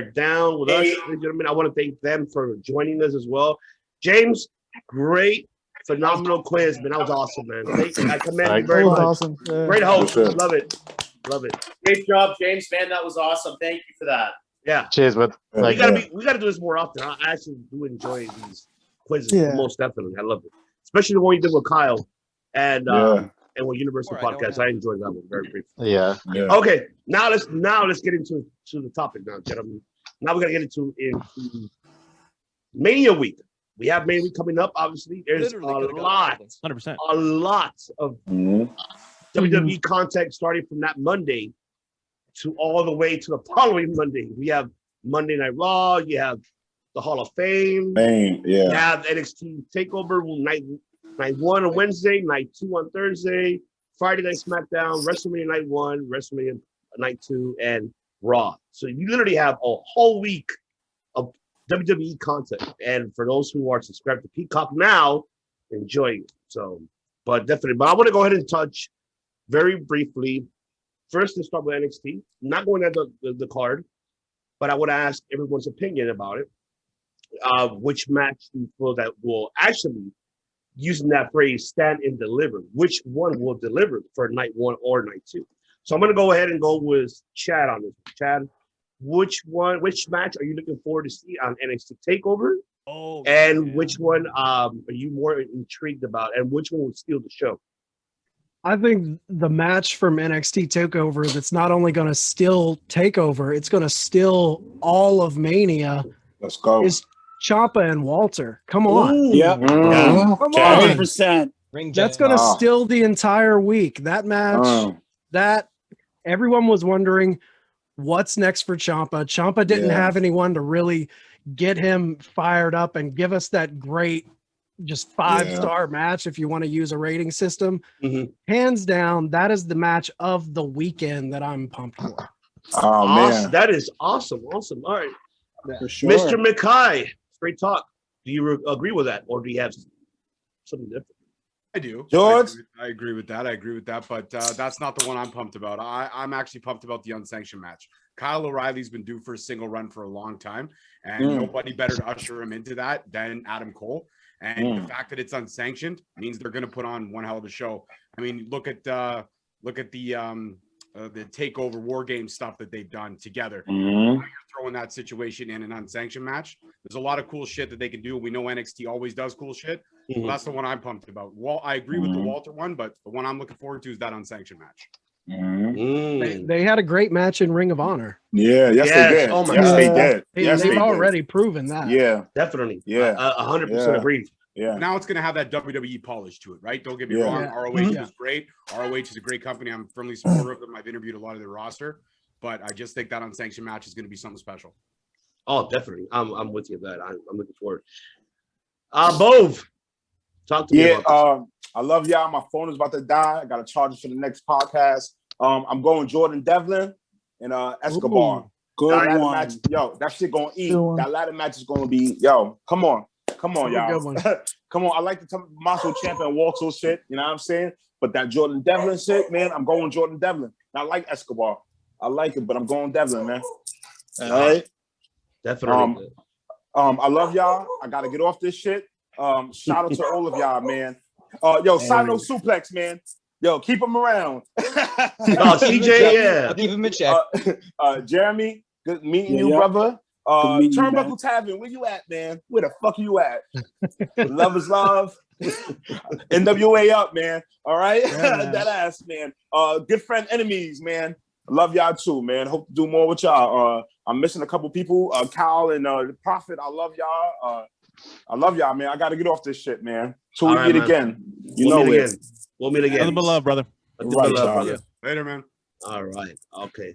it down with us, ladies and gentlemen. I want to thank them for joining us as well. James, great, phenomenal quiz, man. That was awesome, man. I commend you very much. Awesome. Great host. Love it. Love it. Great job, James, man. That was awesome. Thank you for that. Yeah. Cheers, but we gotta do this more often. I actually do enjoy these quizzes most definitely. I love it. Especially the one you did with Kyle and with Universal Podcast. I enjoyed that one very briefly. Yeah. Okay, now let's get into the topic now, gentlemen. Now we gotta get into Mania Week. We have Mania Week coming up. Obviously, there's a lot of WWE content starting from that Monday to all the way to the following Monday. We have Monday Night Raw. You have the Hall of Fame. You have NXT Takeover night 1 on Wednesday, night 2 on Thursday, Friday Night SmackDown, WrestleMania night 1, WrestleMania night 2, and Raw. So you literally have a whole week of WWE content. And for those who are subscribed to Peacock now, enjoy it. So, but I want to go ahead and touch very briefly. First, let's start with NXT. Not going at the card, but I would ask everyone's opinion about it. Which match you feel that will actually, using that phrase, stand and deliver? Which one will deliver for night 1 or night 2? So I'm going to go ahead and go with Chad on this. Chad, which match are you looking forward to see on NXT TakeOver? Which one are you more intrigued about? And which one will steal the show? I think the match from NXT TakeOver that's not only going to steal TakeOver, it's going to steal all of Mania. Let's go. Is Ciampa and Walter. Come on. Yep. Come on. 100%. That's going to steal the entire week. That match, that everyone was wondering what's next for Ciampa. Ciampa didn't have anyone to really get him fired up and give us that great just 5-star match if you want to use a rating system. Hands down, that is the match of the weekend that I'm pumped for. Man, that is awesome. All right, for sure. Mr. McKay, straight talk. Do you agree with that, or do you have something different? I do. George? I agree with that. But that's not the one I'm pumped about. I'm actually pumped about the unsanctioned match. Kyle O'Reilly's been due for a single run for a long time, and nobody better to usher him into that than Adam Cole. And the fact that it's unsanctioned means they're going to put on one hell of a show. I mean, look at the TakeOver War Game stuff that they've done together. You're throwing that situation in an unsanctioned match. There's a lot of cool shit that they can do. We know NXT always does cool shit. Well, that's the one I'm pumped about. Well, I agree with the Walter one, but the one I'm looking forward to is that unsanctioned match. They had a great match in Ring of Honor. Yes, they did. Oh my God. they did. They've already proven that. Yeah, definitely. 100% agreed. Yeah. Now it's going to have that WWE polish to it, right? Don't get me wrong. ROH was great. ROH is a great company. I'm firmly supportive of them. I've interviewed a lot of their roster, but I just think that unsanctioned match is going to be something special. Oh, definitely. I'm with you on that. I'm looking forward. Bove, talk to me about I love y'all. My phone is about to die. I got to charge it for the next podcast. I'm going Jordan Devlin and Escobar. Good one. Match, that shit gonna eat. That ladder match is gonna be, come on, y'all. Come on. I like the Tommaso Ciampa and Walter shit, you know what I'm saying? But that Jordan Devlin shit, man, I'm going Jordan Devlin. I like Escobar. I like it, but I'm going Devlin, man. All right. Definitely. I love y'all. I gotta get off this shit. Shout out to all of y'all, man. SIDENOTE Suplex, man. Keep him around. CJ, I'll keep him in check. Jeremy, good meeting you, brother. Turnbuckle Tavern, where you at, man? Where the fuck are you at? Love is love. NWA up, man. All right? That ass, man. Good friend enemies, man. Love y'all too, man. Hope to do more with y'all. I'm missing a couple people. Kyle and the Prophet, I love y'all. I love y'all, man. I got to get off this shit, man. Till we meet again. We'll meet again. Nothing but love, brother. Brother. Later, man. All right. Okay.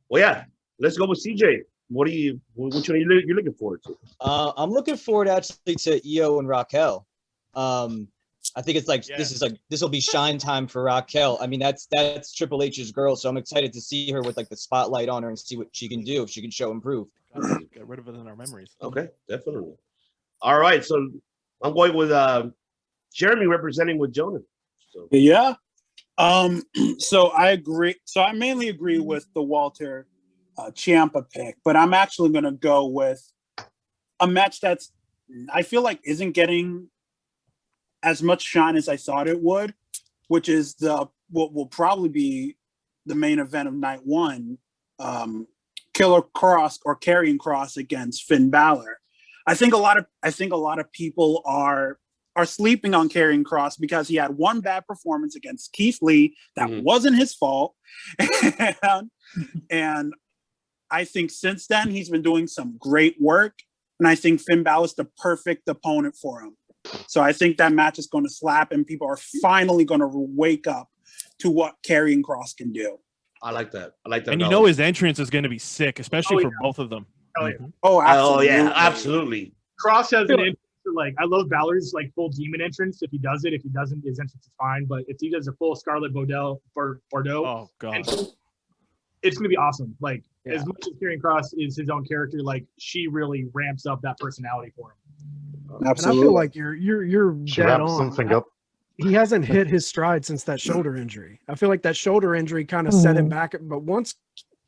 Well, yeah. Let's go with CJ. Which one are you looking forward to? I'm looking forward actually to Io and Raquel. I think it's like this will be shine time for Raquel. I mean, that's Triple H's girl, so I'm excited to see her with like the spotlight on her and see what she can do, if she can show improve. Get rid of it in our memories. Okay, definitely. All right, so I'm going with Jeremy representing with Jonah. So. Yeah. So I agree. So I mainly agree with the Walter Ciampa pick, but I'm actually going to go with a match that's I feel like isn't getting as much shine as I thought it would, which is what will probably be the main event of night one, Killer Cross or Karrion Kross against Finn Balor. I think a lot of people are sleeping on Karrion Kross because he had one bad performance against Keith Lee that wasn't his fault, and I think since then he's been doing some great work, and I think Finn Balor's the perfect opponent for him. So I think that match is going to slap, and people are finally going to wake up to what Karrion Kross can do. I like that. I like that. And you know his entrance is going to be sick, especially for both of them. Oh, absolutely. Oh, yeah, absolutely. Kross has an entrance. Like, I love Balor's like full demon entrance. If he does it, if he doesn't, his entrance is fine. But if he does a full Scarlet Bordeaux, oh god, entrance, it's gonna be awesome. Like as much as Karrion Kross is his own character, like she really ramps up that personality for him. Absolutely. And I feel like you're dead on. Something up. He hasn't hit his stride since that shoulder injury. I feel like that shoulder injury kind of set him back. But once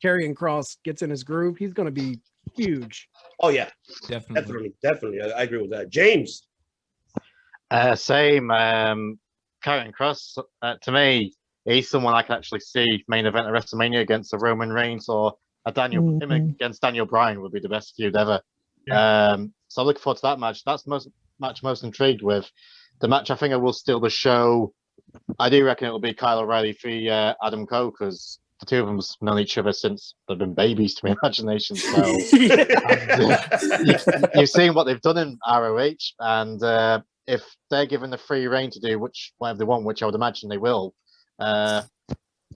Karrion Kross gets in his groove, he's going to be huge. Oh yeah, definitely. I agree with that. James, same. Karrion Kross, to me, he's someone I can actually see main event at WrestleMania against a Roman Reigns or a him against Daniel Bryan would be the best feud ever. Yeah. So I'm looking forward to that match. That's the most intrigued with. The match I think I will steal the show. I do reckon it will be Kyle O'Reilly v Adam Cole, because the two of them have known each other since they've been babies to my imagination. So you've seen what they've done in ROH, and if they're given the free reign to do whatever they want, which I would imagine they will, I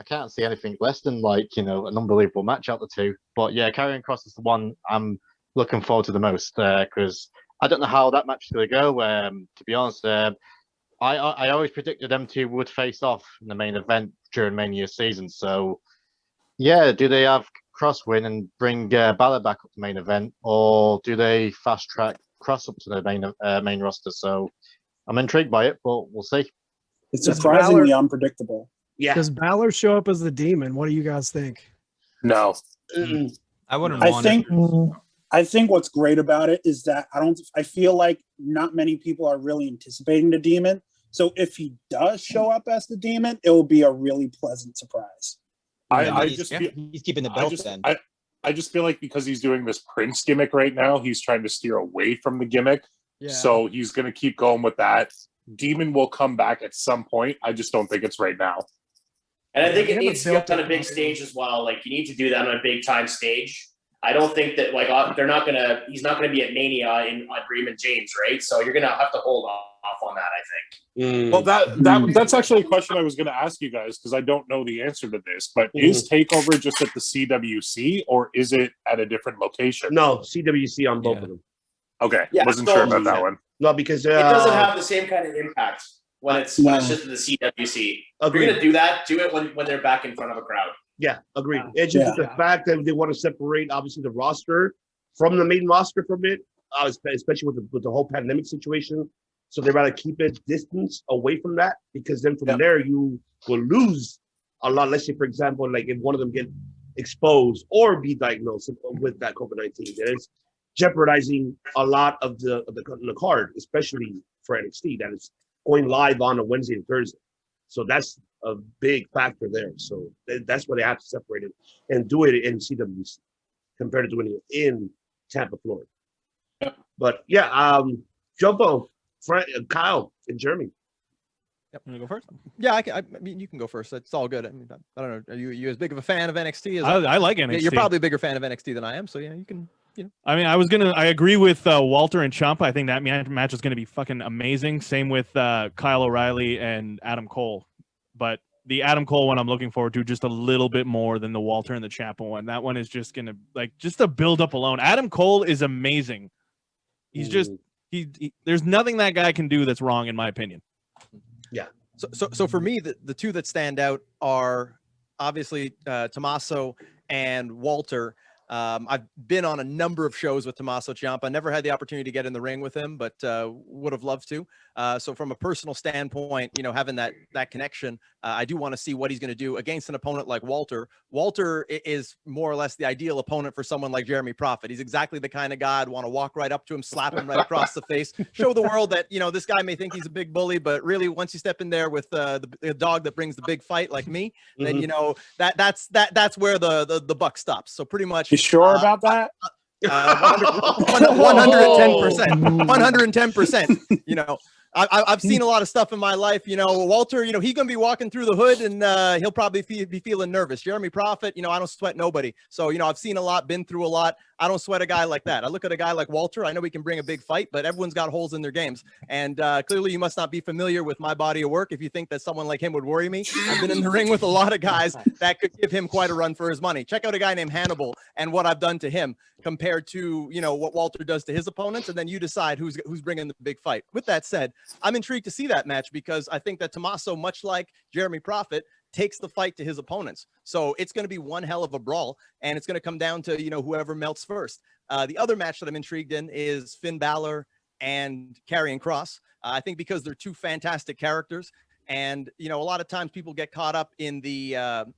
can't see anything less than an unbelievable match out the two. But yeah, Karrion Kross is the one I'm looking forward to the most, because I don't know how that match is going to go. To be honest, I always predicted them two would face off in the main event during Mania season. So, yeah, do they have Kross win and bring Balor back up to the main event, or do they fast track Kross up to the main roster? So, I'm intrigued by it, but we'll see. It's surprisingly unpredictable. Yeah. Does Balor show up as the demon? What do you guys think? No. I wouldn't want it. I think what's great about it is that I feel like not many people are really anticipating the demon. So if he does show up as the demon, it will be a really pleasant surprise. He's keeping the belt then. I just feel like because he's doing this Prince gimmick right now, he's trying to steer away from the gimmick. Yeah. So he's going to keep going with that. Demon will come back at some point. I just don't think it's right now. And I think it needs to be on a big stage as well. Like, you need to do that on a big time stage. I don't think that he's not gonna be at Mania in Raymond James, right? So you're gonna have to hold off on that, I think. Well, that's actually a question I was gonna ask you guys, because I don't know the answer to this. But is TakeOver just at the CWC, or is it at a different location? No, CWC on both of them. Okay, wasn't sure about that one. No, because it doesn't have the same kind of impact when it's just at the CWC. If you're gonna do that, do it when they're back in front of a crowd. Yeah, agreed. It's just the fact that they want to separate, obviously, the roster from the main roster from it, especially with the whole pandemic situation. So they rather keep it distance away from that, because then from there you will lose a lot. Let's say, for example, like if one of them get exposed or be diagnosed with that COVID-19, then it's jeopardizing a lot of the card, especially for NXT, that is going live on a Wednesday and Thursday. So that's a big factor there. So that's why they have to separate it and do it in CWC compared to doing it in Tampa, Florida. But yeah, JOFO, Kyle, and Jeremy. Yep, I'm gonna go first. Yeah, I mean, you can go first. It's all good. I mean, I don't know. Are you as big of a fan of NXT as I like NXT? You're probably a bigger fan of NXT than I am. So yeah, you can. I mean, I agree with Walter and Ciampa. I think that match is going to be fucking amazing. Same with Kyle O'Reilly and Adam Cole. But the Adam Cole one I'm looking forward to just a little bit more than the Walter and the Ciampa one. That one is just going to, just the build up alone. Adam Cole is amazing. He's just, there's nothing that guy can do that's wrong, in my opinion. Yeah. So for me, the two that stand out are obviously Tommaso and Walter. I've been on a number of shows with Tommaso Ciampa. Never had the opportunity to get in the ring with him, but would have loved to. So from a personal standpoint, you know, having that connection, I do want to see what he's going to do against an opponent like Walter. Walter is more or less the ideal opponent for someone like Jeremy Prophet. He's exactly the kind of guy I'd want to walk right up to him, slap him right across the face, show the world that, you know, this guy may think he's a big bully, but really once you step in there with the dog that brings the big fight like me, then, you know, that's where the buck stops. So pretty much. You sure about that? 110%. You know, I've seen a lot of stuff in my life. You know, Walter, you know, he's going to be walking through the hood and he'll probably be feeling nervous. Jeremy Prophet, you know, I don't sweat nobody. So, you know, I've seen a lot, been through a lot. I don't sweat a guy like that. I look at a guy like Walter. I know he can bring a big fight, but everyone's got holes in their games. And clearly you must not be familiar with my body of work if you think that someone like him would worry me. I've been in the ring with a lot of guys that could give him quite a run for his money. Check out a guy named Hannibal and what I've done to him compared to, you know, what Walter does to his opponents. And then you decide who's bringing the big fight. With that said, I'm intrigued to see that match because I think that Tommaso, much like Jeremy Prophet, takes the fight to his opponents. So it's going to be one hell of a brawl, and it's going to come down to, you know, whoever melts first. The other match that I'm intrigued in is Finn Balor and Karrion Kross. I think because they're two fantastic characters. And, you know, a lot of times people get caught up in the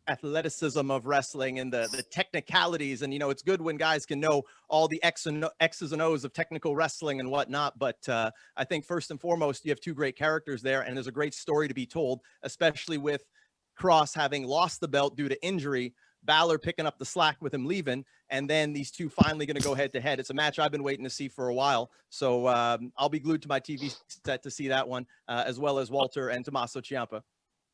athleticism of wrestling and the technicalities. And, you know, it's good when guys can know all the X's and O's of technical wrestling and whatnot. But I think first and foremost, you have two great characters there, and there's a great story to be told, especially with Kross having lost the belt due to injury, Balor picking up the slack with him leaving, and then these two finally going to go head to head. It's a match I've been waiting to see for a while. So I'll be glued to my TV set to see that one, as well as Walter and Tommaso Ciampa.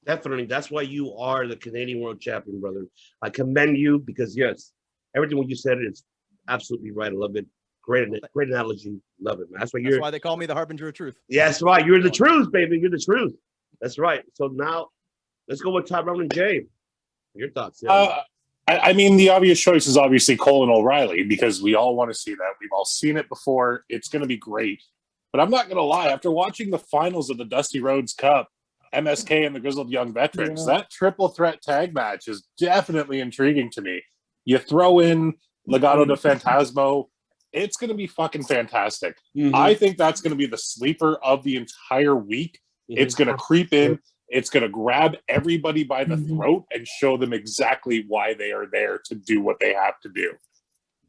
Definitely. That's why you are the Canadian World Champion, brother. I commend you because, yes, everything what you said is absolutely right. I love it. Great analogy. Love it, man. That's why they call me the harbinger of truth. Yeah, that's right. You're the truth, baby. You're the truth. That's right. So now let's go with Tyrone and Jay. Your thoughts? Yeah. I mean, the obvious choice is obviously Cole and O'Reilly because we all want to see that. We've all seen it before. It's going to be great. But I'm not going to lie. After watching the finals of the Dusty Rhodes Cup, MSK and the Grizzled Young Veterans, that triple threat tag match is definitely intriguing to me. You throw in Legado de Fantasmo, it's going to be fucking fantastic. I think that's going to be the sleeper of the entire week. It's going to creep in. It's going to grab everybody by the throat and show them exactly why they are there to do what they have to do.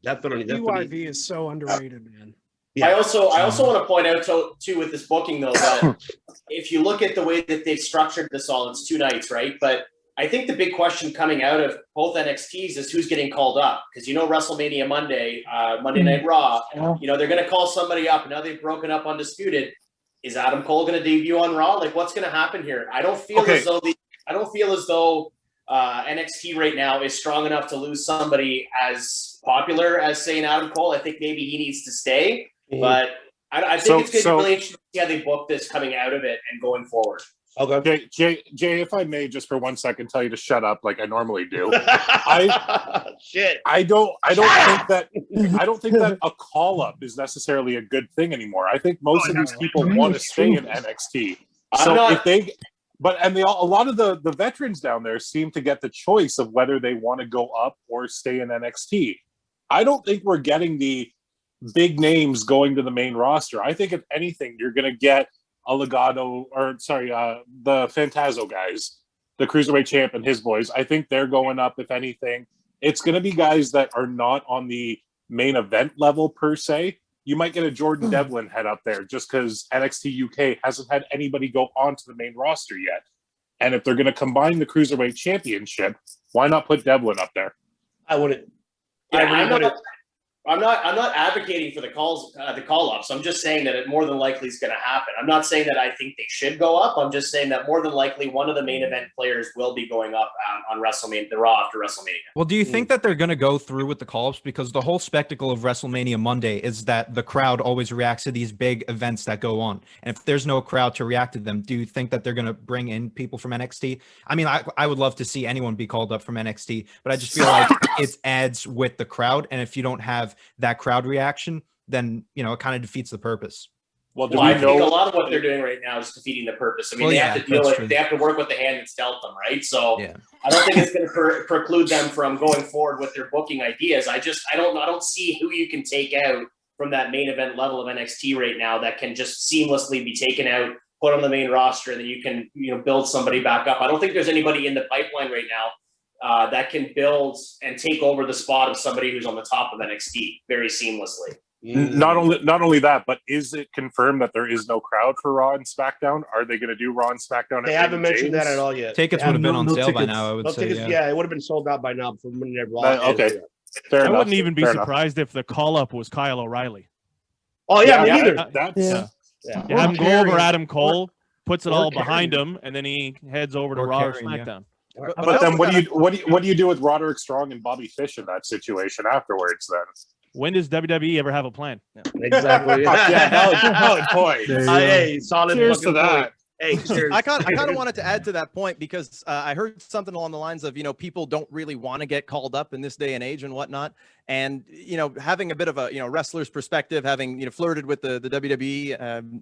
Definitely. UIV is so underrated, man. Yeah. I also want to point out too with this booking though that if you look at the way that they've structured this all, it's 2 nights, right? But I think the big question coming out of both NXTs is who's getting called up, because you know WrestleMania Monday, Monday Night Raw, you know they're going to call somebody up. Now they've broken up Undisputed. Is Adam Cole going to debut on Raw? Like, what's going to happen here? I don't feel as though NXT right now is strong enough to lose somebody as popular as, say, an Adam Cole. I think maybe he needs to stay, but I think it's going to be really interesting to see how they book this coming out of it and going forward. Okay, Jay, if I may, just for 1 second, tell you to shut up like I normally do. Shit. I don't think that a call up is necessarily a good thing anymore. I think most of these people want to stay in NXT. So a lot of the veterans down there seem to get the choice of whether they want to go up or stay in NXT. I don't think we're getting the big names going to the main roster. I think if anything, you're going to get the Fantazo guys, the Cruiserweight champ and his boys. I think they're going up. If anything, it's going to be guys that are not on the main event level per se. You might get a Jordan Devlin head up there just because NXT UK hasn't had anybody go onto the main roster yet. And if they're going to combine the Cruiserweight championship, why not put Devlin up there? I wouldn't. I'm not advocating for the call-ups. I'm just saying that it more than likely is going to happen. I'm not saying that I think they should go up. I'm just saying that more than likely one of the main event players will be going up on WrestleMania, the Raw after WrestleMania. Well, do you think that they're going to go through with the call-ups? Because the whole spectacle of WrestleMania Monday is that the crowd always reacts to these big events that go on. And if there's no crowd to react to them, do you think that they're going to bring in people from NXT? I mean, I would love to see anyone be called up from NXT, but I just feel like it adds with the crowd. And if you don't have that crowd reaction, then, you know, it kind of defeats the purpose. Well, do I we think know? a lot of what they're doing right now is defeating the purpose. I mean, Well, they yeah, have to deal that's with, true. they have to work with the hand that's dealt them, right? So Yeah. I don't think it's going to preclude them from going forward with their booking ideas. I don't see who you can take out from that main event level of NXT right now that can just seamlessly be taken out, put on the main roster, and then you can, build somebody back up. I don't think there's anybody in the pipeline right now that can build and take over the spot of somebody who's on the top of NXT very seamlessly. Not only that, but is it confirmed that there is no crowd for Raw and SmackDown? Are they going to do Raw and SmackDown? They haven't mentioned that at all yet. Tickets would have been on sale by now, I would say. Tickets, yeah, it would have been sold out by now from when they Raw. Okay, I wouldn't even be surprised if the call up was Kyle O'Reilly. Oh yeah, me neither. You have him go over Adam Cole, puts it all behind him, and then he heads over to Raw or SmackDown. But then what do you do with Roderick Strong and Bobby Fish in that situation afterwards? Then when does WWE ever have a plan? Exactly. Valid point. Hey, solid. Cheers to that. Hey, cheers. I kind of wanted to add to that point because I heard something along the lines of, people don't really want to get called up in this day and age and whatnot. And, having a bit of a, wrestler's perspective, having, flirted with the WWE,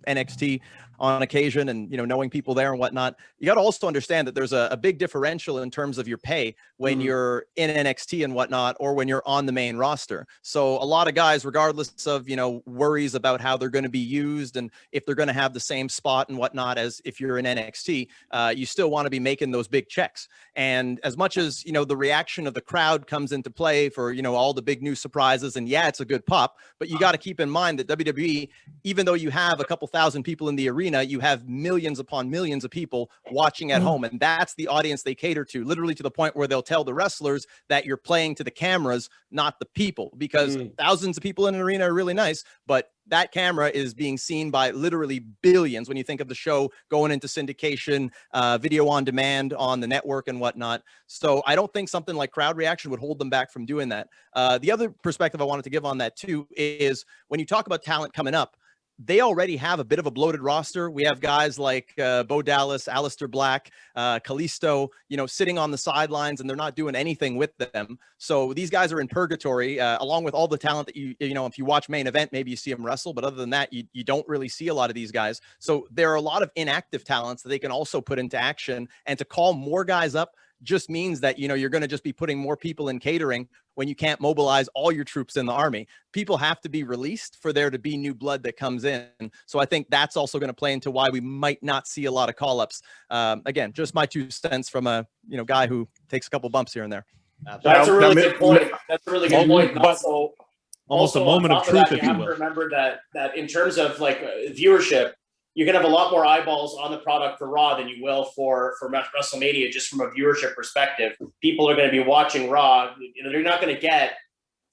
NXT on occasion and, knowing people there and whatnot, you got to also understand that there's a big differential in terms of your pay when you're in NXT and whatnot, or when you're on the main roster. So a lot of guys, regardless of, worries about how they're going to be used and if they're going to have the same spot and whatnot as if you're in NXT, you still want to be making those big checks. And as much as, the reaction of the crowd comes into play for, all the big new surprises, and yeah, it's a good pop, but you got to keep in mind that WWE, even though you have a couple thousand people in the arena, you have millions upon millions of people watching at home. And that's the audience they cater to, literally to the point where they'll tell the wrestlers that you're playing to the cameras, not the people, because thousands of people in an arena are really nice, but that camera is being seen by literally billions when you think of the show going into syndication, video on demand on the network and whatnot. So I don't think something like crowd reaction would hold them back from doing that. The other perspective I wanted to give on that too is when you talk about talent coming up, they already have a bit of a bloated roster. We have guys like Bo Dallas, Aleister Black, Kalisto, sitting on the sidelines, and they're not doing anything with them. So these guys are in purgatory, along with all the talent that if you watch main event, maybe you see them wrestle, but other than that, you don't really see a lot of these guys. So there are a lot of inactive talents that they can also put into action, and to call more guys up just means that, you're going to just be putting more people in catering when you can't mobilize all your troops in the army. People have to be released for there to be new blood that comes in. So I think that's also going to play into why we might not see a lot of call-ups. Again, just my 2 cents from a, guy who takes a couple bumps here and there. That's a really good point. That's a really good point. Almost a moment of truth, if you will. You have to remember that in terms of viewership, you're going to have a lot more eyeballs on the product for Raw than you will for WrestleMania, just from a viewership perspective. People are going to be watching Raw. They're not going to get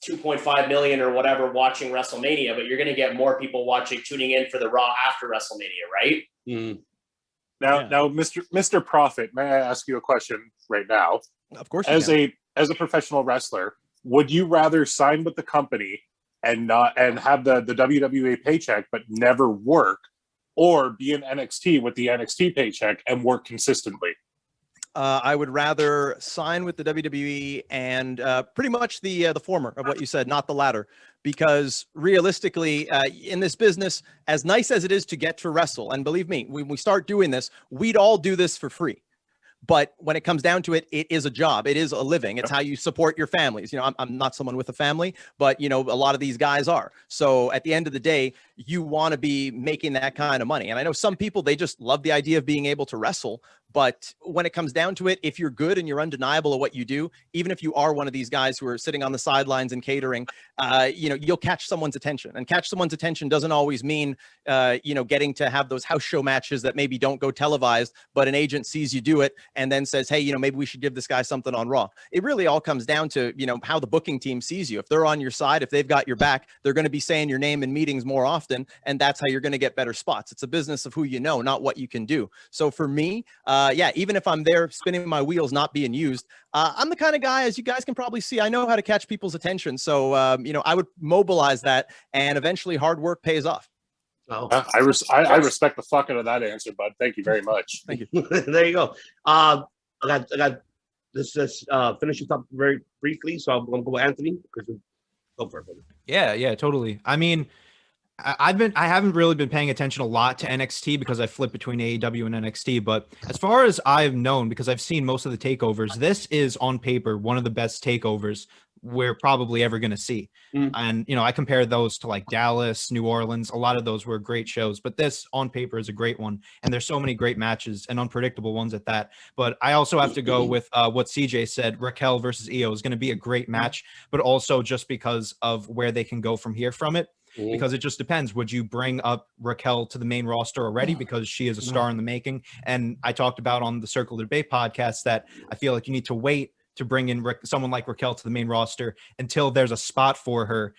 2.5 million or whatever watching WrestleMania, but you're going to get more people tuning in for the Raw after WrestleMania, right? Now, Mr. Prophet, may I ask you a question right now? Of course. As a professional wrestler, would you rather sign with the company and have the WWE paycheck but never work, or be in NXT with the NXT paycheck and work consistently? I would rather sign with the WWE and pretty much the former of what you said, not the latter, because realistically, in this business, as nice as it is to get to wrestle, and believe me, when we start doing this, we'd all do this for free. But when it comes down to it, it is a job. It is a living. It's how you support your families. I'm not someone with a family, but, a lot of these guys are. So at the end of the day, you want to be making that kind of money. And I know some people, they just love the idea of being able to wrestle. But when it comes down to it, if you're good and you're undeniable at what you do, even if you are one of these guys who are sitting on the sidelines and catering, you'll catch someone's attention. And catch someone's attention doesn't always mean, getting to have those house show matches that maybe don't go televised, but an agent sees you do it and then says, hey, maybe we should give this guy something on Raw. It really all comes down to, how the booking team sees you. If they're on your side, if they've got your back, they're going to be saying your name in meetings more often. And that's how you're going to get better spots. It's a business of who you know, not what you can do. So for me, even if I'm there spinning my wheels, not being used, I'm the kind of guy, as you guys can probably see, I know how to catch people's attention. So, I would mobilize that, and eventually hard work pays off. Oh, I respect the fuck out of that answer, bud. Thank you very much. Thank you. There you go. I got this. Finish this up very briefly. So I'm going to go with Anthony because go for it. Yeah, totally. I mean, I haven't really been paying attention a lot to NXT because I flip between AEW and NXT. But as far as I've known, because I've seen most of the takeovers, this is on paper one of the best takeovers we're probably ever going to see. And, you know, I compare those to like Dallas, New Orleans. A lot of those were great shows, but this on paper is a great one. And there's so many great matches and unpredictable ones at that. But I also have to go with what CJ said. Raquel versus Io is going to be a great match, but also just because of where they can go from here from it. Because it just depends. Would you bring up Raquel to the main roster already because she is a star in the making? And I talked about on the Circle Debate podcast that I feel like you need to wait to bring in someone like Raquel to the main roster until there's a spot for her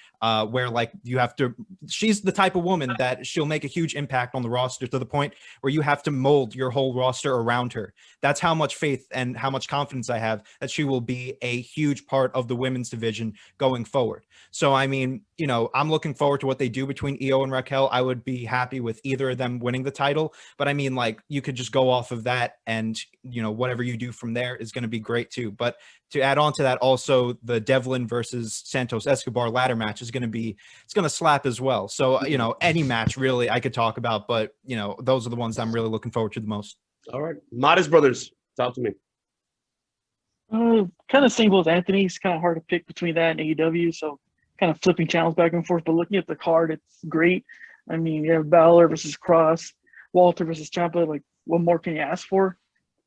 where like you have to, she's the type of woman that she'll make a huge impact on the roster to the point where you have to mold your whole roster around her. That's how much faith and how much confidence I have that she will be a huge part of the women's division going forward. So, I mean, you know, I'm looking forward to what they do between Io and Raquel. I would be happy with either of them winning the title, but I mean, like, you could just go off of that and, you know, whatever you do from there is going to be great too. But to add on to that, also the Devlin versus Santos Escobar ladder match is going to be, it's going to slap as well. So, you know, any match really I could talk about, but you know, those are the ones I'm really looking forward to the most. All right. Modest Brothers, talk to me. Kind of same with Anthony. It's kind of hard to pick between that and AEW. So kind of flipping channels back and forth, but looking at the card, it's great. I mean, you have Balor versus Cross, Walter versus Ciampa. Like, what more can you ask for?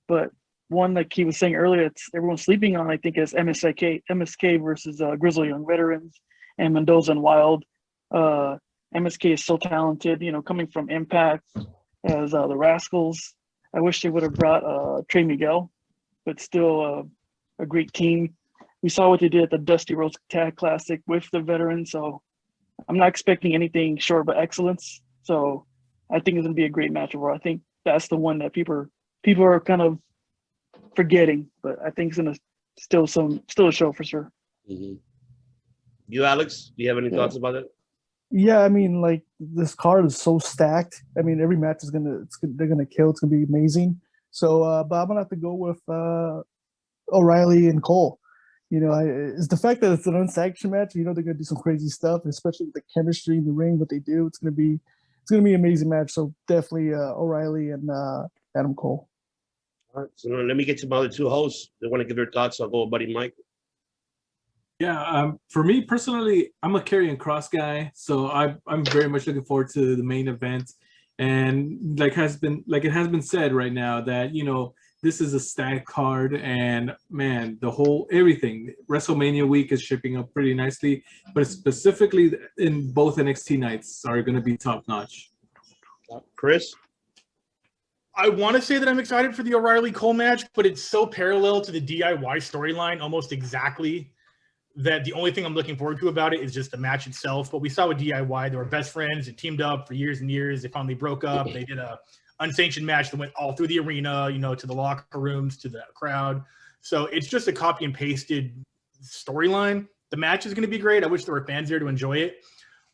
But one, like he was saying earlier, it's everyone's sleeping on, I think, is MSK versus Grizzly Young Veterans and Mendoza and Wild. MSK is so talented, you know, coming from Impact as the Rascals. I wish they would have brought Trey Miguel, but still a great team. We saw what they did at the Dusty Rhodes Tag Classic with the veterans, so I'm not expecting anything short of excellence. So I think it's going to be a great match overall. I think that's the one that people are kind of forgetting, but I think it's going to still a show for sure. You, Alex, do you have any thoughts about it? Yeah, I mean, like, this card is so stacked. I mean, every match is they're gonna kill. It's gonna be amazing. So, but I'm gonna have to go with O'Reilly and Cole. You know, it's the fact that it's an unsanctioned match. You know, they're gonna do some crazy stuff, especially with the chemistry in the ring. What they do, it's gonna be an amazing match. So definitely O'Reilly and Adam Cole. All right, so let me get to my other two hosts. They want to give their thoughts. I'll go with Buddy Mike. Yeah, for me personally, I'm a Karrion Kross guy, so I'm very much looking forward to the main event. And like it has been said right now that, you know, this is a stacked card, and man, everything WrestleMania week is shipping up pretty nicely, but specifically in both NXT nights are going to be top notch. Chris? I want to say that I'm excited for the O'Reilly Cole match, but it's so parallel to the DIY storyline almost exactly that the only thing I'm looking forward to about it is just the match itself. But we saw with DIY, they were best friends. They teamed up for years and years. They finally broke up. They did a unsanctioned match that went all through the arena, you know, to the locker rooms, to the crowd. So it's just a copy and pasted storyline. The match is going to be great. I wish there were fans there to enjoy it.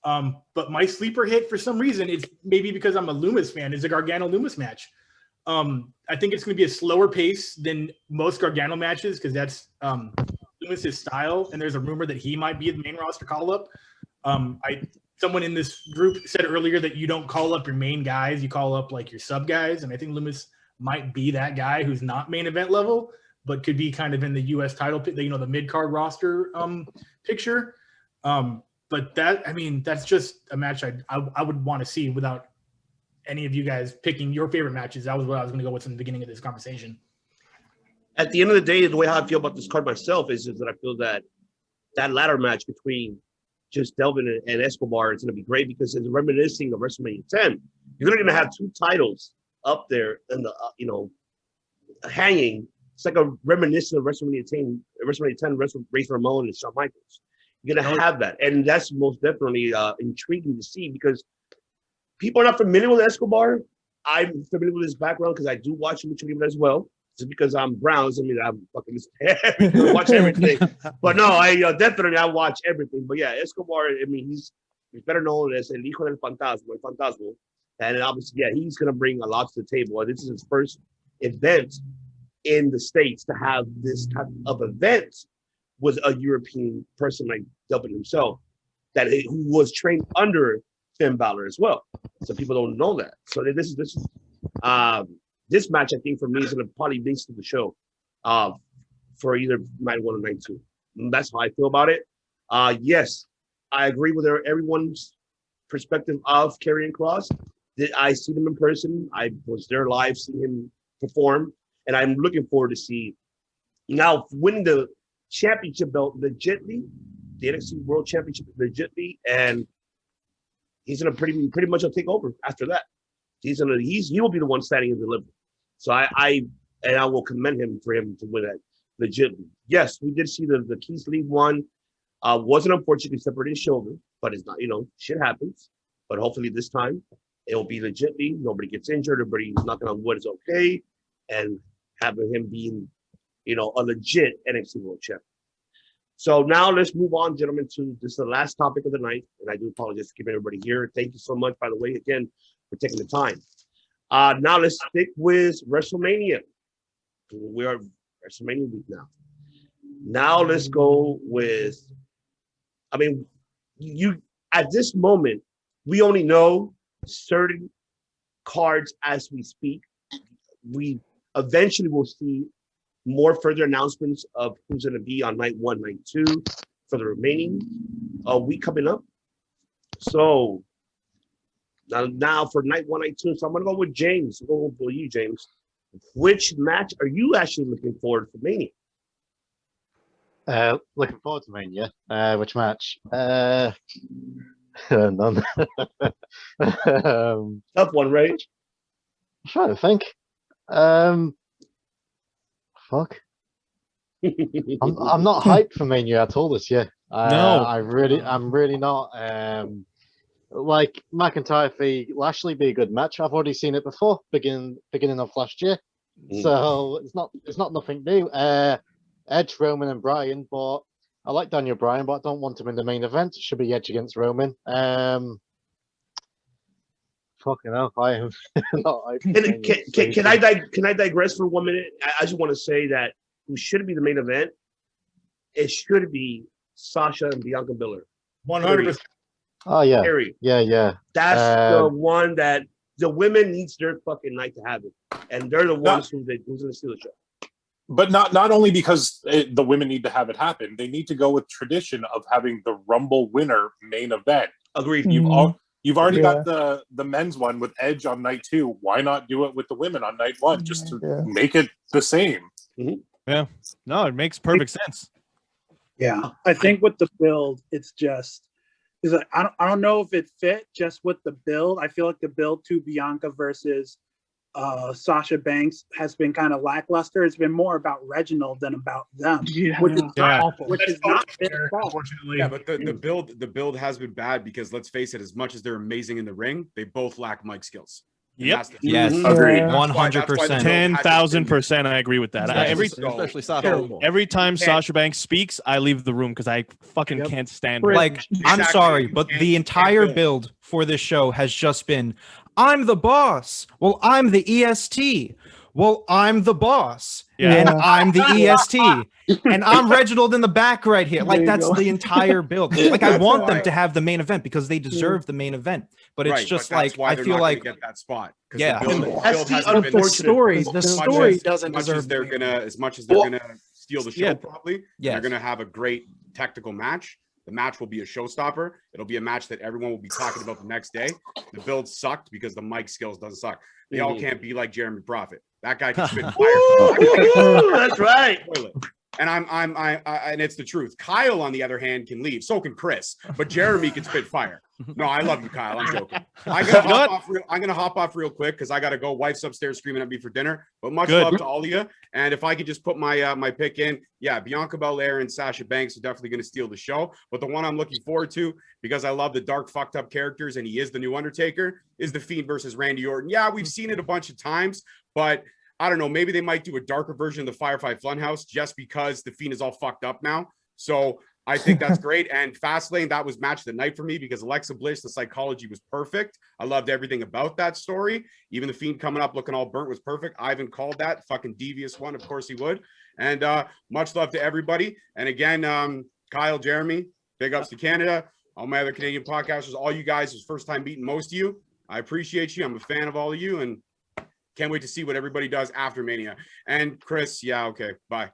But my sleeper hit, for some reason, it's maybe because I'm a Loomis fan, is the Gargano-Loomis match. I think it's going to be a slower pace than most Gargano matches because that's Loomis's style, and there's a rumor that he might be the main roster call-up. Someone in this group said earlier that you don't call up your main guys, you call up like your sub guys, and I think Loomis might be that guy who's not main event level, but could be kind of in the U.S. title, you know, the mid-card roster picture. But that, I mean, that's just a match I would want to see without any of you guys picking your favorite matches. That was what I was going to go with in the beginning of this conversation. At the end of the day, the way I feel about this card myself is that I feel that ladder match between just Delvin and Escobar is going to be great because it's reminiscing of WrestleMania 10. You're going to have two titles up there in the, hanging. It's like a reminiscent of WrestleMania 10, Razor Ramon and Shawn Michaels. You're going to have that. And that's most definitely intriguing to see because people are not familiar with Escobar. I'm familiar with his background because I do watch Lucha Libre as well. Just because I'm Browns, I mean, I'm fucking watch everything. But no, I definitely I watch everything. But yeah, Escobar, I mean, he's better known as El Hijo del Fantasma, El Fantasma. And obviously, yeah, he's going to bring a lot to the table. This is his first event in the States to have this type of event with a European person like Delvin himself, who was trained under Finn Balor as well. So people don't know that. So this match, I think, for me is going to probably base to the show for either night 1 or night 2. And that's how I feel about it. Yes, I agree with everyone's perspective of Karrion Kross. Did I see him in person? I was there live, seeing him perform, and I'm looking forward to see now win the championship belt legitly, the NXT World Championship legitly, and he's gonna pretty much take over after that. He will be the one standing and delivering. So I will commend him for him to win that legitly. Yes, we did see the Keith Lee one. Wasn't unfortunately separated his shoulder, but it's not, shit happens. But hopefully this time it will be legitly. Nobody gets injured. Everybody knocking on wood is okay, and having him being, a legit NXT World Champion. So now let's move on, gentlemen, to this is the last topic of the night, and I do apologize for keeping everybody here. Thank you so much, by the way, again, for taking the time. Now let's stick with WrestleMania. We are WrestleMania week now. Now let's go with, at this moment, we only know certain cards as we speak. We eventually will see more further announcements of who's going to be on night 1, night 2 for the remaining week coming up. So now for night 1, night 2, so I'm going to go with James. I'm going to go with you, James. Which match are you actually looking forward for Mania? Looking forward to Mania. Which match? None. Tough one, right? I'm trying to think. Fuck. I'm not hyped for Mania at all this year. No, I'm really not. Like McIntyre v Lashley be a good match. I've already seen it before, beginning of last year. So it's not nothing new. Edge, Roman, and Bryan, but I like Daniel Bryan, but I don't want him in the main event. It should be Edge against Roman. Fucking hell, I am not. Can I digress for 1 minute? I just want to say that who should be the main event? It should be Sasha and Bianca Belair. 100%. Oh yeah, Period. yeah. That's the one that the women needs their fucking night to have it, and they're the ones who's going to steal the show. But not only because the women need to have it happen, they need to go with tradition of having the Rumble winner main event. Agreed. You've already got the men's one with Edge on night 2. Why not do it with the women on night 1 just to make it the same? Yeah. No, it makes perfect sense. Yeah, I think with the build, it's just I don't know if it fit just with the build. I feel like the build to Bianca versus Sasha Banks has been kind of lackluster. It's been more about Reginald than about them, which is not their fault. Unfortunately. Yeah, but the build has been bad because let's face it, as much as they're amazing in the ring, they both lack mic skills. Yep. Yes. Agreed. 100%. 10,000%. I agree with that. Especially Sasha. Every time Sasha Banks speaks, I leave the room because I fucking can't stand her. Like, I'm sorry, but the entire build for this show has just been, I'm the boss. Well, I'm the EST. Well, I'm the boss. And I'm the EST. And I'm Reginald in the back right here. Like, that's the entire build. Like, I want them to have the main event because they deserve the main event. But it's just like, I feel like get that spot. Yeah. The story doesn't deserve. As much as they're gonna steal the show, probably they're gonna have a great technical match. The match will be a showstopper. It'll be a match that everyone will be talking about the next day. The build sucked because the mic skills doesn't suck. They all can't be like Jeremy Prophet. That guy can spit fire. That's right. And and it's the truth. Kyle, on the other hand, can leave. So can Chris. But Jeremy can spit fire. No, I love you, Kyle. I'm joking. I'm gonna hop off real quick because I gotta go. Wife's upstairs screaming at me for dinner. But much love to all of you. And if I could just put my my pick in, Bianca Belair and Sasha Banks are definitely gonna steal the show. But the one I'm looking forward to, because I love the dark, fucked up characters, and he is the new Undertaker, is the Fiend versus Randy Orton. Yeah, we've seen it a bunch of times, but I don't know. Maybe they might do a darker version of the Firefly Funhouse just because the Fiend is all fucked up now. So I think that's great. And Fastlane, that was match of the night for me because Alexa Bliss, the psychology was perfect. I loved everything about that story. Even the Fiend coming up looking all burnt was perfect. Ivan called that fucking devious one. Of course he would. And much love to everybody. And again, Kyle, Jeremy, big ups to Canada. all my other Canadian podcasters, all you guys, it's first time meeting most of you. I appreciate you. I'm a fan of all of you, and can't wait to see what everybody does after Mania. And Chris, yeah, okay, bye.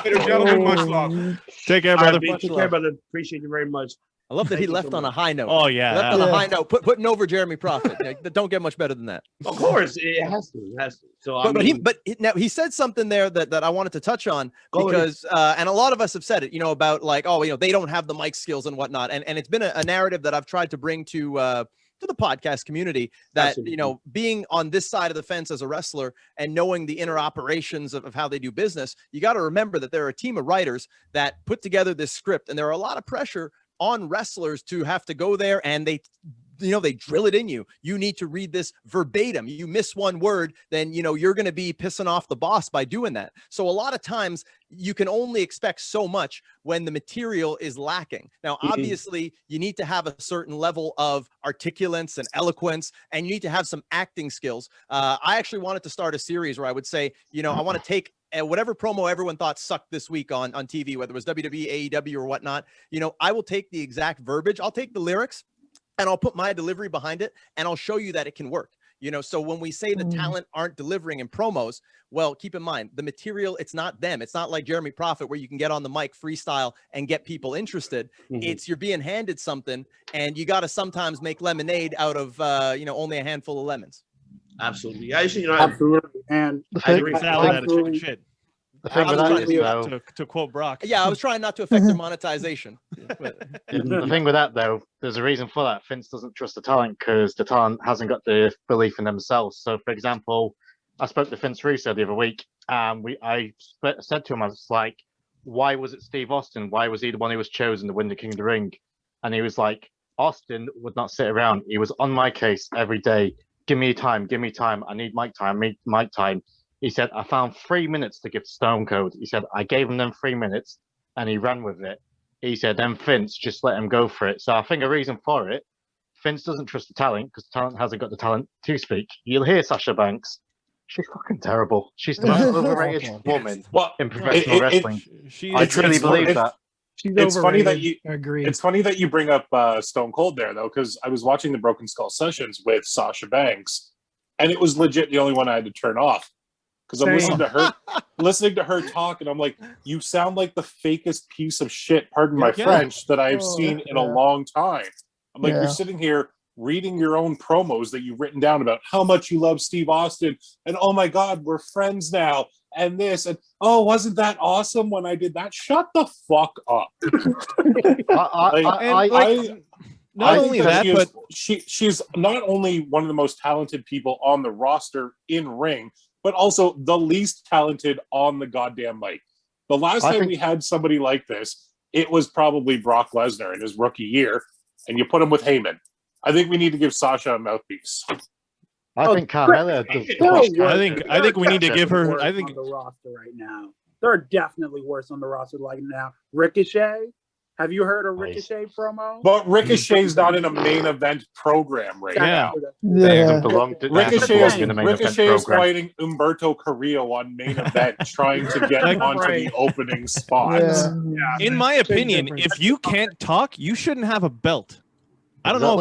Later, gentlemen, much love. Take care, brother. Take care, brother. Appreciate you very much. I love that he left on a high note. Oh yeah, left on a high note. Putting over Jeremy Prophet. Don't get much better than that. Of course, it has to. It has to. So, now he said something there that I wanted to touch on because, and a lot of us have said it, about like, they don't have the mic skills and whatnot, and it's been a narrative that I've tried to bring to the podcast community that, Absolutely. being on this side of the fence as a wrestler and knowing the inner operations of how they do business, you got to remember that there are a team of writers that put together this script, and there are a lot of pressure on wrestlers to have to go there, and they drill it in you. You need to read this verbatim. You miss one word, then, you're going to be pissing off the boss by doing that. So a lot of times you can only expect so much when the material is lacking. Now, obviously you need to have a certain level of articulence and eloquence, and you need to have some acting skills. I actually wanted to start a series where I would say, I want to take whatever promo everyone thought sucked this week on TV, whether it was WWE, AEW, or whatnot, I will take the exact verbiage. I'll take the lyrics and I'll put my delivery behind it, and I'll show you that it can work. So when we say the talent aren't delivering in promos, well, keep in mind the material, it's not them. It's not like Jeremy Prophet where you can get on the mic freestyle and get people interested. It's you're being handed something, and you got to sometimes make lemonade out of, only a handful of lemons. Absolutely. Absolutely. And I agree. Salad out of chicken shit. To quote Brock. Yeah, I was trying not to affect their monetization. The thing with that, though, there's a reason for that. Vince doesn't trust the talent because the talent hasn't got the belief in themselves. So, for example, I spoke to Vince Russo the other week, and I said to him, I was like, why was it Steve Austin? Why was he the one who was chosen to win the King of the Ring? And he was like, Austin would not sit around. He was on my case every day. Give me time. Give me time. I need mic time. I need mic time. He said, I found 3 minutes to give Stone Cold. He said, I gave him them 3 minutes, and he ran with it. He said, then Vince just let him go for it. So I think a reason for it, Vince doesn't trust the talent because the talent hasn't got the talent to speak. You'll hear Sasha Banks. She's fucking terrible. She's the most overrated woman in professional wrestling. I truly believe that. It's funny that you agree. It's funny that you bring up Stone Cold there, though, because I was watching the Broken Skull sessions with Sasha Banks, and it was legit the only one I had to turn off because I'm listening to her talk, and I'm like, you sound like the fakest piece of shit, pardon my French, that I've seen in a long time. I'm like, you're sitting here reading your own promos that you've written down about how much you love Steve Austin, and oh my God, we're friends now, and this, and oh, wasn't that awesome when I did that? Shut the fuck up. Not only that, but she's not only one of the most talented people on the roster in ring, but also the least talented on the goddamn mic. The last time we had somebody like this, it was probably Brock Lesnar in his rookie year, and you put him with Heyman. I think we need to give Sasha a mouthpiece. I think Carmella. I think we need to give her. I think on the roster right now, they're definitely worse on the roster right now. Ricochet. Have you heard a Ricochet promo? But Ricochet's not in a main event program right now. Ricochet is fighting Humberto Carrillo on main event, trying to get onto the opening spot. In my opinion, if you can't talk, you shouldn't have a belt. I don't know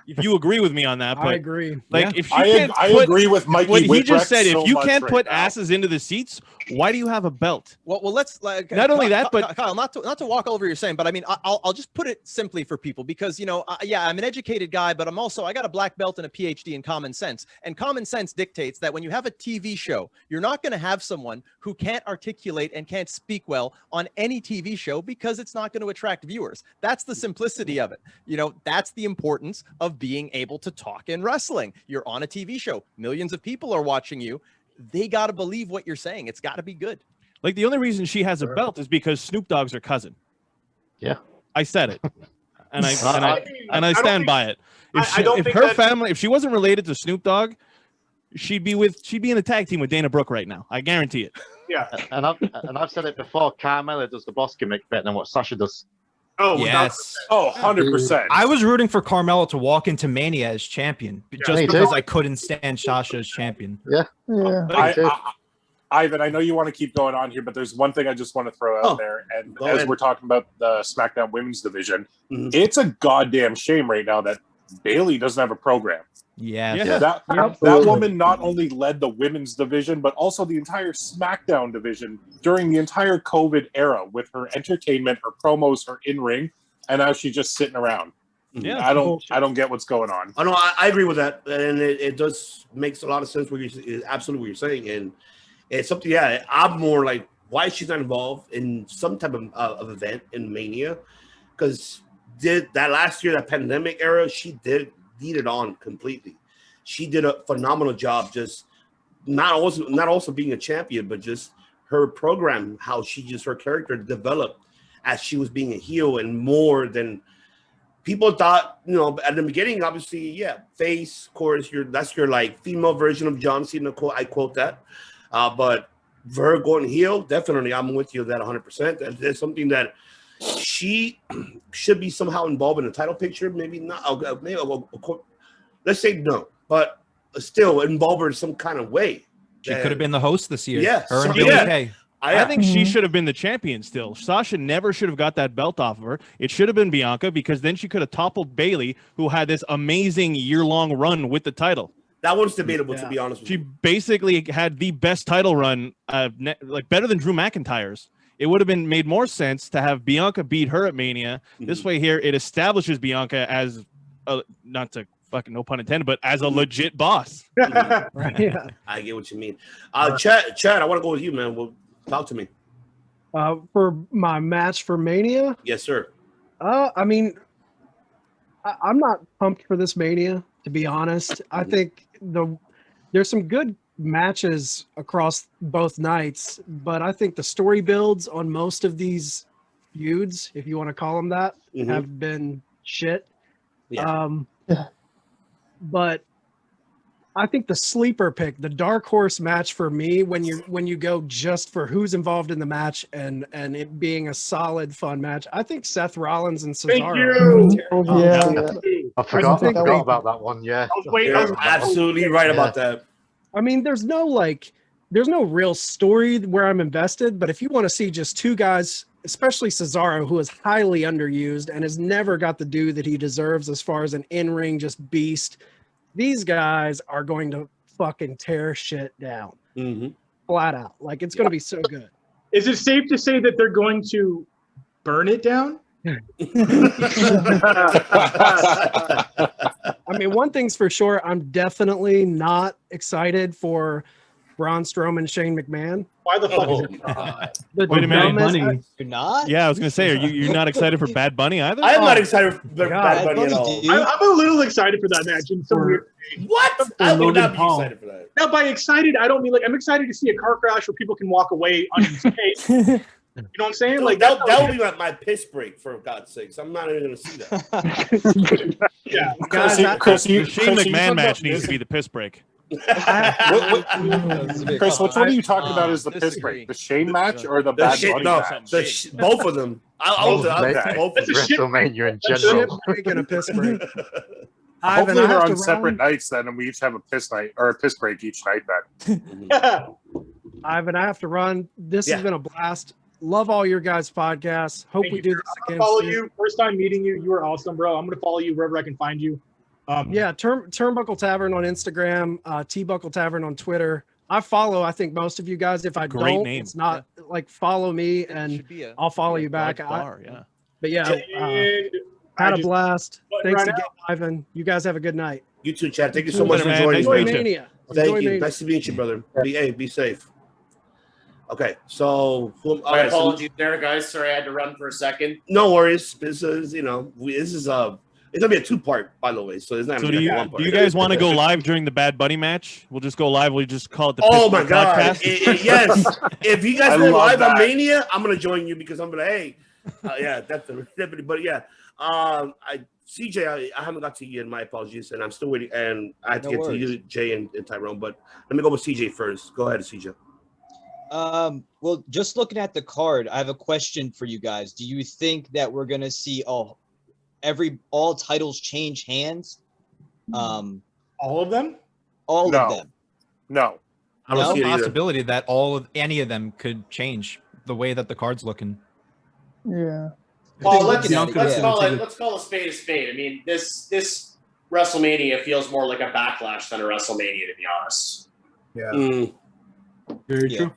if you agree with me on that, but I agree. Like, if you I agree with Mikey. What he just said, so if you can't put now. asses into the seats, why do you have a belt? Well, let's not only that, but Kyle, not to walk over what you're saying, but I mean, I'll just put it simply for people because I'm an educated guy, but I got a black belt and a PhD in common sense, and common sense dictates that when you have a TV show, you're not going to have someone who can't articulate and can't speak well on any TV show because it's not going to attract viewers. That's the simplicity of it. That's the importance of being able to talk in wrestling. You're on a TV show, millions of people are watching you. They got to believe what you're saying. It's got to be good. Like, the only reason she has a belt is because Snoop Dogg's her cousin. Yeah, I said it, and I stand by it. If she wasn't related to Snoop Dogg, she'd be in a tag team with Dana Brooke right now. I guarantee it. Yeah, and I've said it before. Carmella does the boss gimmick better than what Sasha does. Oh, yes. 100%. I was rooting for Carmella to walk into Mania as champion just because I couldn't stand Sasha as champion. Yeah. Ivan, I know you want to keep going on here, but there's one thing I just want to throw out there. And as we're talking about the SmackDown Women's Division, it's a goddamn shame right now that Bayley doesn't have a program. That woman not only led the women's division, but also the entire SmackDown division during the entire COVID era with her entertainment, her promos, her in-ring, and now she's just sitting around. I don't get what's going on. I know. I agree with that, and it does makes a lot of sense. Absolutely what you're saying, and it's something. Yeah, I'm more like, why she's not involved in some type of event in Mania? Because that last year, that pandemic era, she did lead it on completely. She did a phenomenal job, just not also being a champion, but just her program, how her character developed as she was being a heel, and more than people thought, at the beginning, obviously, face, of course, that's your like female version of John Cena. I quote that. But for her going heel, definitely, I'm with you that 100%. That's something that she should be somehow involved in the title picture. Maybe not. Maybe let's say no, but still involve her in some kind of way. She could have been the host this year. Yeah, Her and Billie Kay. I think she should have been the champion still. Sasha never should have got that belt off of her. It should have been Bianca, because then she could have toppled Bayley, who had this amazing year-long run with the title. That one's debatable, to be honest with you. She basically had the best title run, like better than Drew McIntyre's. It would have been made more sense to have Bianca beat her at Mania. This way here, it establishes Bianca as, not to fucking no pun intended, but as a legit boss. Right. Yeah. I get what you mean. Chad, I want to go with you, man. Well, talk to me. For my match for Mania? Yes, sir. I mean, I'm not pumped for this Mania, to be honest. I think there's some good matches across both nights, but I think the story builds on most of these feuds, if you want to call them that, have been shit. But I think the sleeper pick, the dark horse match for me, when you go just for who's involved in the match and it being a solid, fun match, I think Seth Rollins and Cesaro. I forgot about that one. Yeah, you're absolutely right about that. I mean, there's no real story where I'm invested, but if you want to see just two guys, especially Cesaro, who is highly underused and has never got the due that he deserves as far as an in-ring just beast, these guys are going to fucking tear shit down. Flat out. Like, it's going to be so good. Is it safe to say that they're going to burn it down? I mean, one thing's for sure, I'm definitely not excited for Braun Strowman, Shane McMahon. Why the fuck is it? Wait a minute. You're not? Yeah, I was going to say, you're not excited for Bad Bunny either? I am not excited for Bad Bunny at all. I'm a little excited for that match. In some weird way. What? I would not be excited for that. Now, by excited, I don't mean like I'm excited to see a car crash where people can walk away on his face. You know what I'm saying? Like that would be my piss break, for God's sakes. I'm not even going to see that. Yeah, Chris, the Shane McMahon match needs to be the piss break. Chris, which one are you talking about as the piss break? The Shane match or the Bad Bunny match? Both of them. WrestleMania in general. Taking a piss break. Hopefully they're on separate nights then, and we each have a piss night or a piss break each night then. Ivan, I have to run. This has been a blast. Love all your guys' podcasts. Hope we do this again. Follow you. First time meeting you. You are awesome, bro. I'm gonna follow you wherever I can find you. Turnbuckle Tavern on Instagram, T-Buckle Tavern on Twitter. I think most of you guys. If I don't, name. It's not like follow me and I'll follow you back. But yeah, had a blast. Thanks again, Ivan. You guys have a good night. You too, Chad. Thank you so much for joining me. Thank you. Nice to meet you, brother. Be safe. Okay, so my apologies there, guys. Sorry, I had to run for a second. No worries. This is, it's gonna be a 2-part, by the way. So it's not. So do you guys want to go live during the Bad Bunny match? We'll just go live. We'll just call it the. Oh my god! Yes. If you guys go live on Mania, I'm gonna join you because I'm gonna. Yeah, definitely. But yeah, CJ, I haven't got to you yet. My apologies, and I'm still waiting. And I have to get to you, Jay and Tyrone. But let me go with CJ first. Go ahead, CJ. Well, just looking at the card, I have a question for you guys. Do you think that we're gonna see all titles change hands? All of them? All of them. No. I don't see a possibility that any of them could change the way that the card's looking. Yeah. Well, let's call a spade a spade. I mean, this WrestleMania feels more like a Backlash than a WrestleMania, to be honest. Yeah. Very true.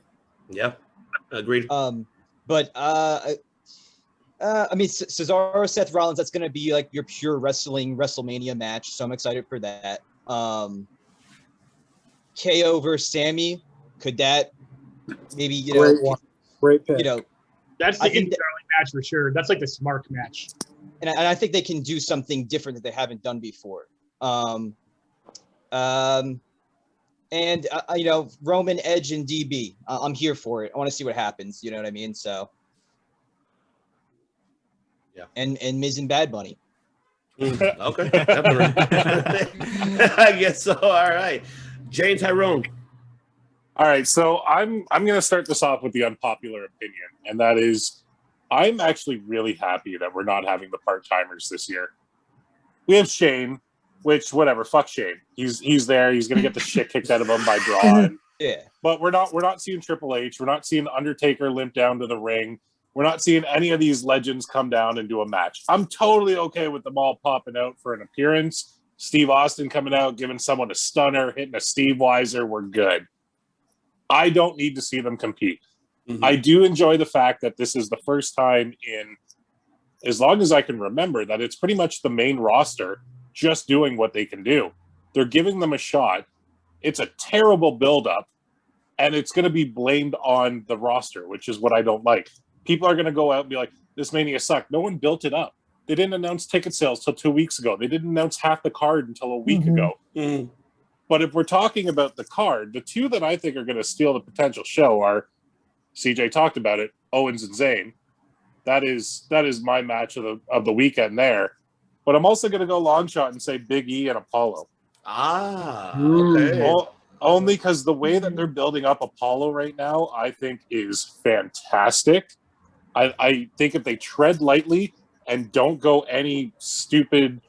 Yeah. Agreed. But I mean, Cesaro, Seth Rollins, that's going to be like your pure wrestling WrestleMania match. So I'm excited for that. KO versus Sammy, could that maybe, great pick. That's the darling match for sure. That's like the smart match. And I think they can do something different that they haven't done before. And Roman, Edge, and DB. I'm here for it. I want to see what happens. You know what I mean? So. Yeah. And Miz and Bad Bunny. Okay. I guess so. All right. Jay and Tyrone. All right, so I'm going to start this off with the unpopular opinion, and that is I'm actually really happy that we're not having the part-timers this year. We have Shane, which whatever, fuck Shane. He's there. He's going to get the shit kicked out of him by Draw. Yeah. But we're not seeing Triple H. We're not seeing Undertaker limp down to the ring. We're not seeing any of these legends come down and do a match. I'm totally okay with them all popping out for an appearance. Steve Austin coming out, giving someone a stunner, hitting a Steve Weiser. We're good. I don't need to see them compete. Mm-hmm. I do enjoy the fact that this is the first time in as long as I can remember that it's pretty much the main roster just doing what they can do. They're giving them a shot. It's a terrible buildup, and it's going to be blamed on the roster, which is what I don't like. People are going to go out and be like, this Mania sucked. No one built it up. They didn't announce ticket sales till 2 weeks ago. They didn't announce half the card until a week ago. Mm-hmm. But if we're talking about the card, the two that I think are going to steal the potential show are, CJ talked about it, Owens and Zayn. That is my match of the weekend there. But I'm also going to go long shot and say Big E and Apollo. Okay. Only because the way that they're building up Apollo right now, I think is fantastic. I think if they tread lightly and don't go any stupid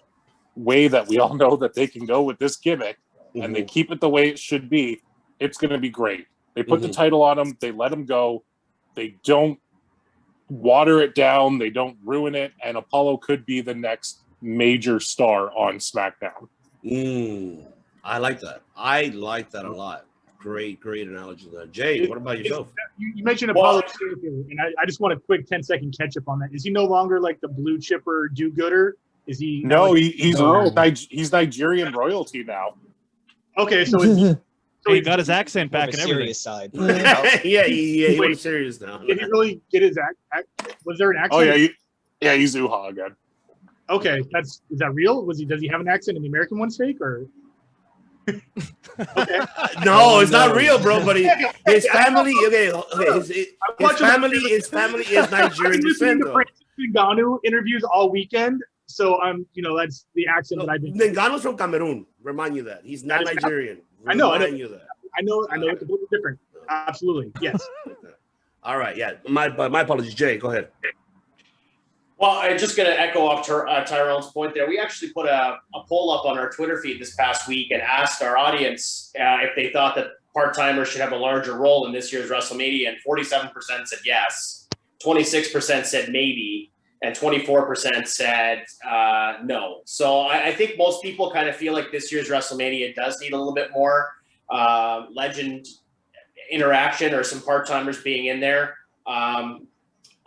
way that we all know that they can go with this gimmick, mm-hmm. and they keep it the way it should be, it's going to be great. They put mm-hmm. the title on him. They let him go. They don't water it down. They don't ruin it. And Apollo could be the next major star on SmackDown. I like that. I like that a lot. Great analogy there. Jay, what about yourself? You mentioned Apollo, and I just want a quick 10-second catch-up on that. Is he no longer like the blue chipper do-gooder? Is he? No, he's Nigerian royalty now. Okay, so he got his accent back and everything. Side. yeah, he went serious now. Did he really get his accent? Was there an accent? Oh yeah, he's Uha again. Okay, is that real? Does he have an accent and the American one's fake or? Okay. No, it's not real, bro. But his family, his family is Nigerian descent. Ngannou interviews all weekend, so that's the accent that I've been. Ngannou's from Cameroon. Remind you that he's not Nigerian. I know that. I know. It's completely different. Absolutely, yes. All right, yeah. My apologies, Jay. Go ahead. Well, I'm just going to echo off Tyrone's point there. We actually put a poll up on our Twitter feed this past week and asked our audience if they thought that part-timers should have a larger role in this year's WrestleMania, and 47% said yes, 26% said maybe, and 24% said no. So I think most people kind of feel like this year's WrestleMania does need a little bit more legend interaction or some part-timers being in there.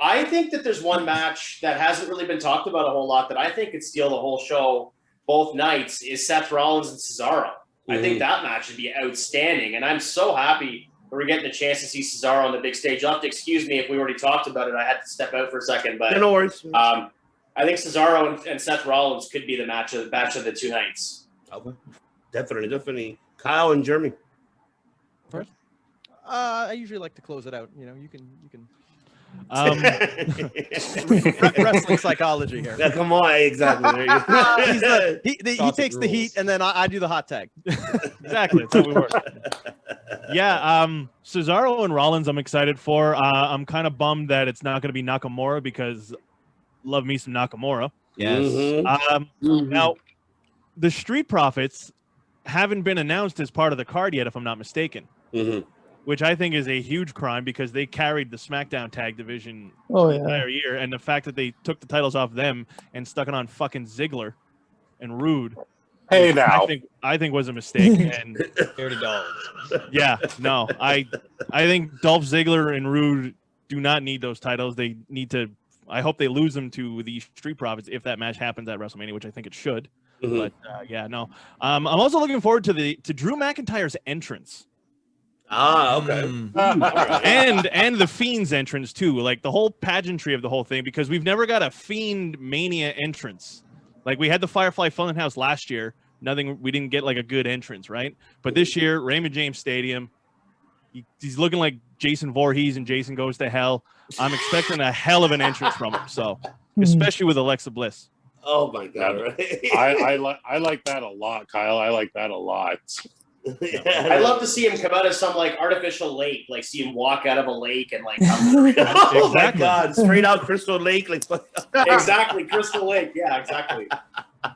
I think that there's one match that hasn't really been talked about a whole lot that I think could steal the whole show both nights is Seth Rollins and Cesaro. I think that match would be outstanding. And I'm so happy that we're getting a chance to see Cesaro on the big stage. You'll have to excuse me if we already talked about it. I had to step out for a second. But no worries. I think Cesaro and Seth Rollins could be the match of the two nights. Okay. Definitely. Kyle and Jeremy. First? I usually like to close it out. You can wrestling psychology here. Yeah, come on, exactly. He takes the heat, and then I do the hot tag. Exactly, that's how we work. Yeah, Cesaro and Rollins, I'm excited for. I'm kind of bummed that it's not going to be Nakamura because love me some Nakamura. Yes. Now, the Street Profits haven't been announced as part of the card yet, if I'm not mistaken. which I think is a huge crime because they carried the SmackDown tag division Oh, the yeah. entire year, and the fact that they took the titles off them and stuck it on fucking Ziggler and Rude. Hey, now. I think was a mistake. And Dirty dogs. yeah, no, I think Dolph Ziggler and Rude do not need those titles. They need to. I hope they lose them to the Street Profits if that match happens at WrestleMania, which I think it should. But yeah, no. I'm also looking forward to Drew McIntyre's entrance. Okay. And the Fiend's entrance too, like the whole pageantry of the whole thing, because we've never got a Fiend Mania entrance. Like we had the Firefly Funhouse last year. We didn't get like a good entrance, right? But this year, Raymond James Stadium, he's looking like Jason Voorhees and Jason Goes to Hell. I'm expecting a hell of an entrance from him. So, especially with Alexa Bliss. Oh my God! Right? I like that a lot, Kyle. I like that a lot. I'd love to see him come out of some like artificial lake, like see him walk out of a lake and like come oh my God, straight out Crystal Lake, like exactly Crystal Lake, yeah, exactly.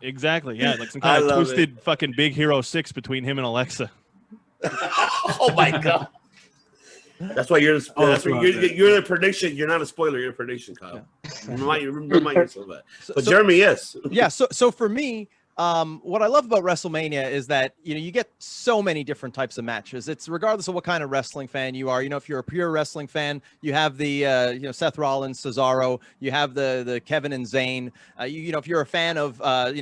Exactly, yeah, like some kind of twisted fucking Big Hero 6 between him and Alexa. Oh my God. That's why you're the prediction. You're not a spoiler. You're a prediction, Kyle. Remind yourself that. But Jeremy, yes. Yeah. So for me, what I love about WrestleMania is that you get so many different types of matches. It's regardless of what kind of wrestling fan you are. If you're a pure wrestling fan, you have the Seth Rollins, Cesaro. You have the Kevin and Zayn. If you're a fan of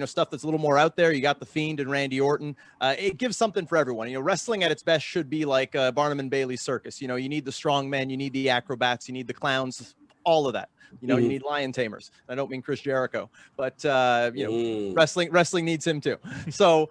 stuff that's a little more out there, you got the Fiend and Randy Orton. It gives something for everyone. Wrestling at its best should be like Barnum and Bailey's circus. You need the strong men, you need the acrobats, you need the clowns, all of that. You need lion tamers. I don't mean Chris Jericho, but wrestling needs him too. So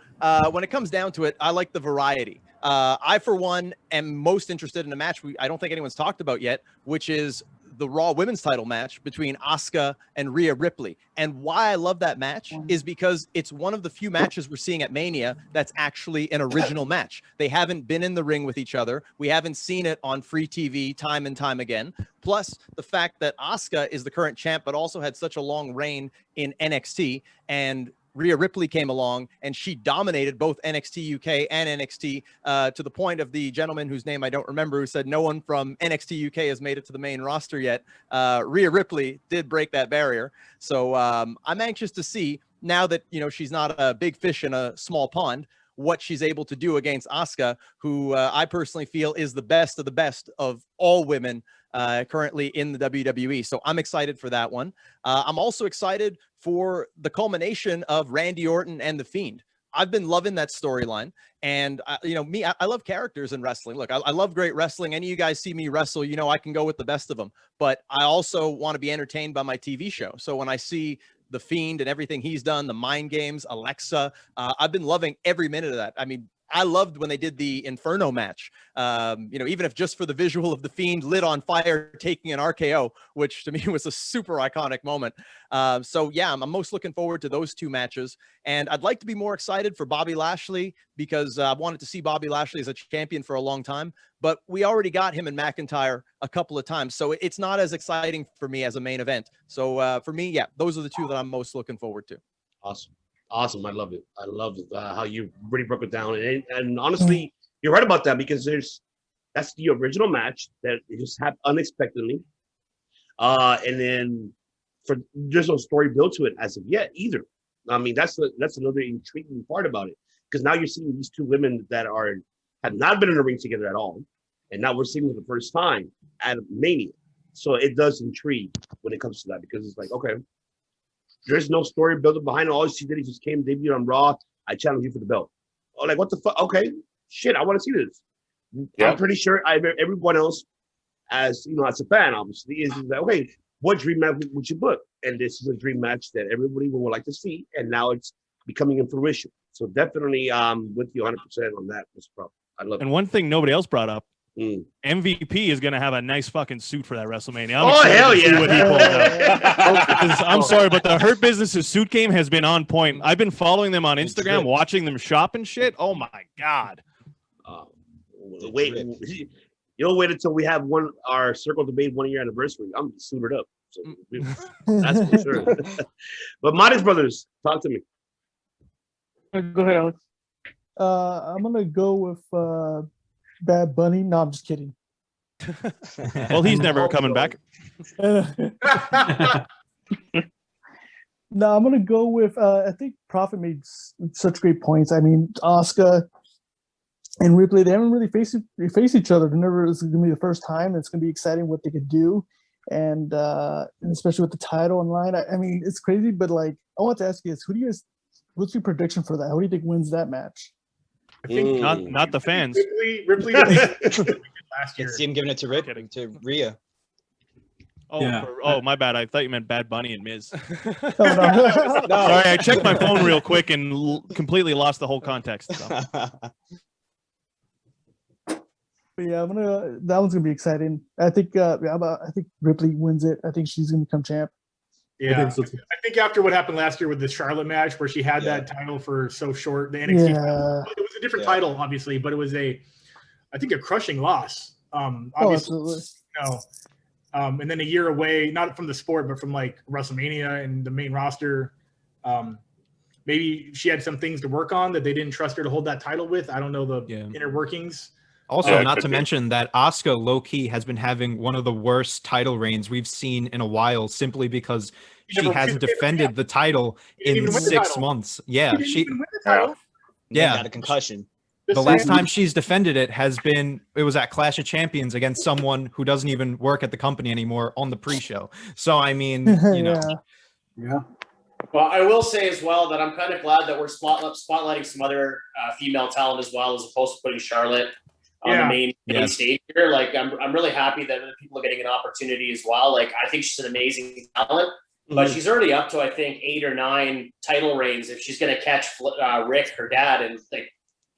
when it comes down to it, I like the variety. I, for one, am most interested in a match I don't think anyone's talked about yet, which is the Raw Women's title match between Asuka and Rhea Ripley. And why I love that match is because it's one of the few matches we're seeing at Mania that's actually an original match. They haven't been in the ring with each other. We haven't seen it on free TV time and time again. Plus the fact that Asuka is the current champ, but also had such a long reign in NXT, and Rhea Ripley came along and she dominated both NXT UK and NXT to the point of the gentleman whose name I don't remember, who said no one from NXT UK has made it to the main roster yet. Rhea Ripley did break that barrier. So I'm anxious to see, now that she's not a big fish in a small pond, what she's able to do against Asuka, who I personally feel is the best of all women currently in the WWE. So I'm excited for that one. I'm also excited for the culmination of Randy Orton and The Fiend. I've been loving that storyline. And, I love characters in wrestling. Look, I love great wrestling. Any of you guys see me wrestle, I can go with the best of them. But I also want to be entertained by my TV show. So when I see The Fiend and everything he's done, the mind games, Alexa, I've been loving every minute of that. I mean, I loved when they did the Inferno match, even if just for the visual of The Fiend lit on fire taking an RKO, which to me was a super iconic moment. So yeah, I'm most looking forward to those two matches. And I'd like to be more excited for Bobby Lashley, because I've wanted to see Bobby Lashley as a champion for a long time, but we already got him and McIntyre a couple of times. So it's not as exciting for me as a main event. So for me, yeah, those are the two that I'm most looking forward to. Awesome. I love it. I love how you really broke it down. And honestly, you're right about that, because that's the original match that it just happened unexpectedly. And then there's no story built to it as of yet either. I mean, that's another intriguing part about it, because now you're seeing these two women that have not been in the ring together at all, and now we're seeing them for the first time at Mania. So it does intrigue when it comes to that, because it's like, okay, there's no story built behind it. All she did, he just came, debuted on Raw. I challenge you for the belt. Oh, like, what the fuck? Okay, shit, I want to see this. Yeah. I'm pretty sure everyone else, as as a fan, obviously, is that, okay, what dream match would you book? And this is a dream match that everybody would like to see, and now it's becoming in fruition. So definitely with you 100% on that, Mr. Prop. I love it. And one thing nobody else brought up, MVP is going to have a nice fucking suit for that WrestleMania. Oh, hell yeah. What he pulled out. I'm sorry, but the Hurt Business's suit game has been on point. I've been following them on Instagram, watching them shop and shit. Oh, my God. You'll wait until we have our Circle Debate 1 year anniversary. I'm suited up. So that's for sure. But Modest Brothers, talk to me. Go ahead, Alex. I'm going to go with Bad Bunny. No, I'm just kidding. Well, he's never coming back. No, I'm gonna go with. I think Prophet made such great points. I mean, Asuka and Ripley, they haven't really faced each other. It's gonna be the first time. It's gonna be exciting what they could do, and especially with the title online. I mean, it's crazy, but like, I want to ask you this: what's your prediction for that? Who do you think wins that match? I think not the fans. Ripley last year. See him giving it to Rhea. Oh, Yeah. My bad. I thought you meant Bad Bunny and Miz. No. Sorry, I checked my phone real quick and completely lost the whole context. So. But yeah, that one's gonna be exciting. I think I think Ripley wins it. I think she's gonna become champ. Yeah, I think after what happened last year with the Charlotte match, where she had that title for so short, the NXT title, it was a different title, obviously, but it was I think a crushing loss. Obviously, and then a year away, not from the sport, but from like WrestleMania and the main roster. Maybe she had some things to work on that they didn't trust her to hold that title with. I don't know the inner workings. Also, not to mention that Asuka low-key has been having one of the worst title reigns we've seen in a while, simply because she hasn't defended the title in 6 months. Yeah, she got a concussion. The last time she's defended it was at Clash of Champions against someone who doesn't even work at the company anymore on the pre-show. So I mean, you know. Yeah. Well, I will say as well that I'm kind of glad that we're spotlighting some other female talent as well, as opposed to putting Charlotte on the main stage here. Like, I'm really happy that other people are getting an opportunity as well. Like, I think she's an amazing talent, but she's already up to, I think, 8 or 9 title reigns if she's going to catch Rick, her dad, in like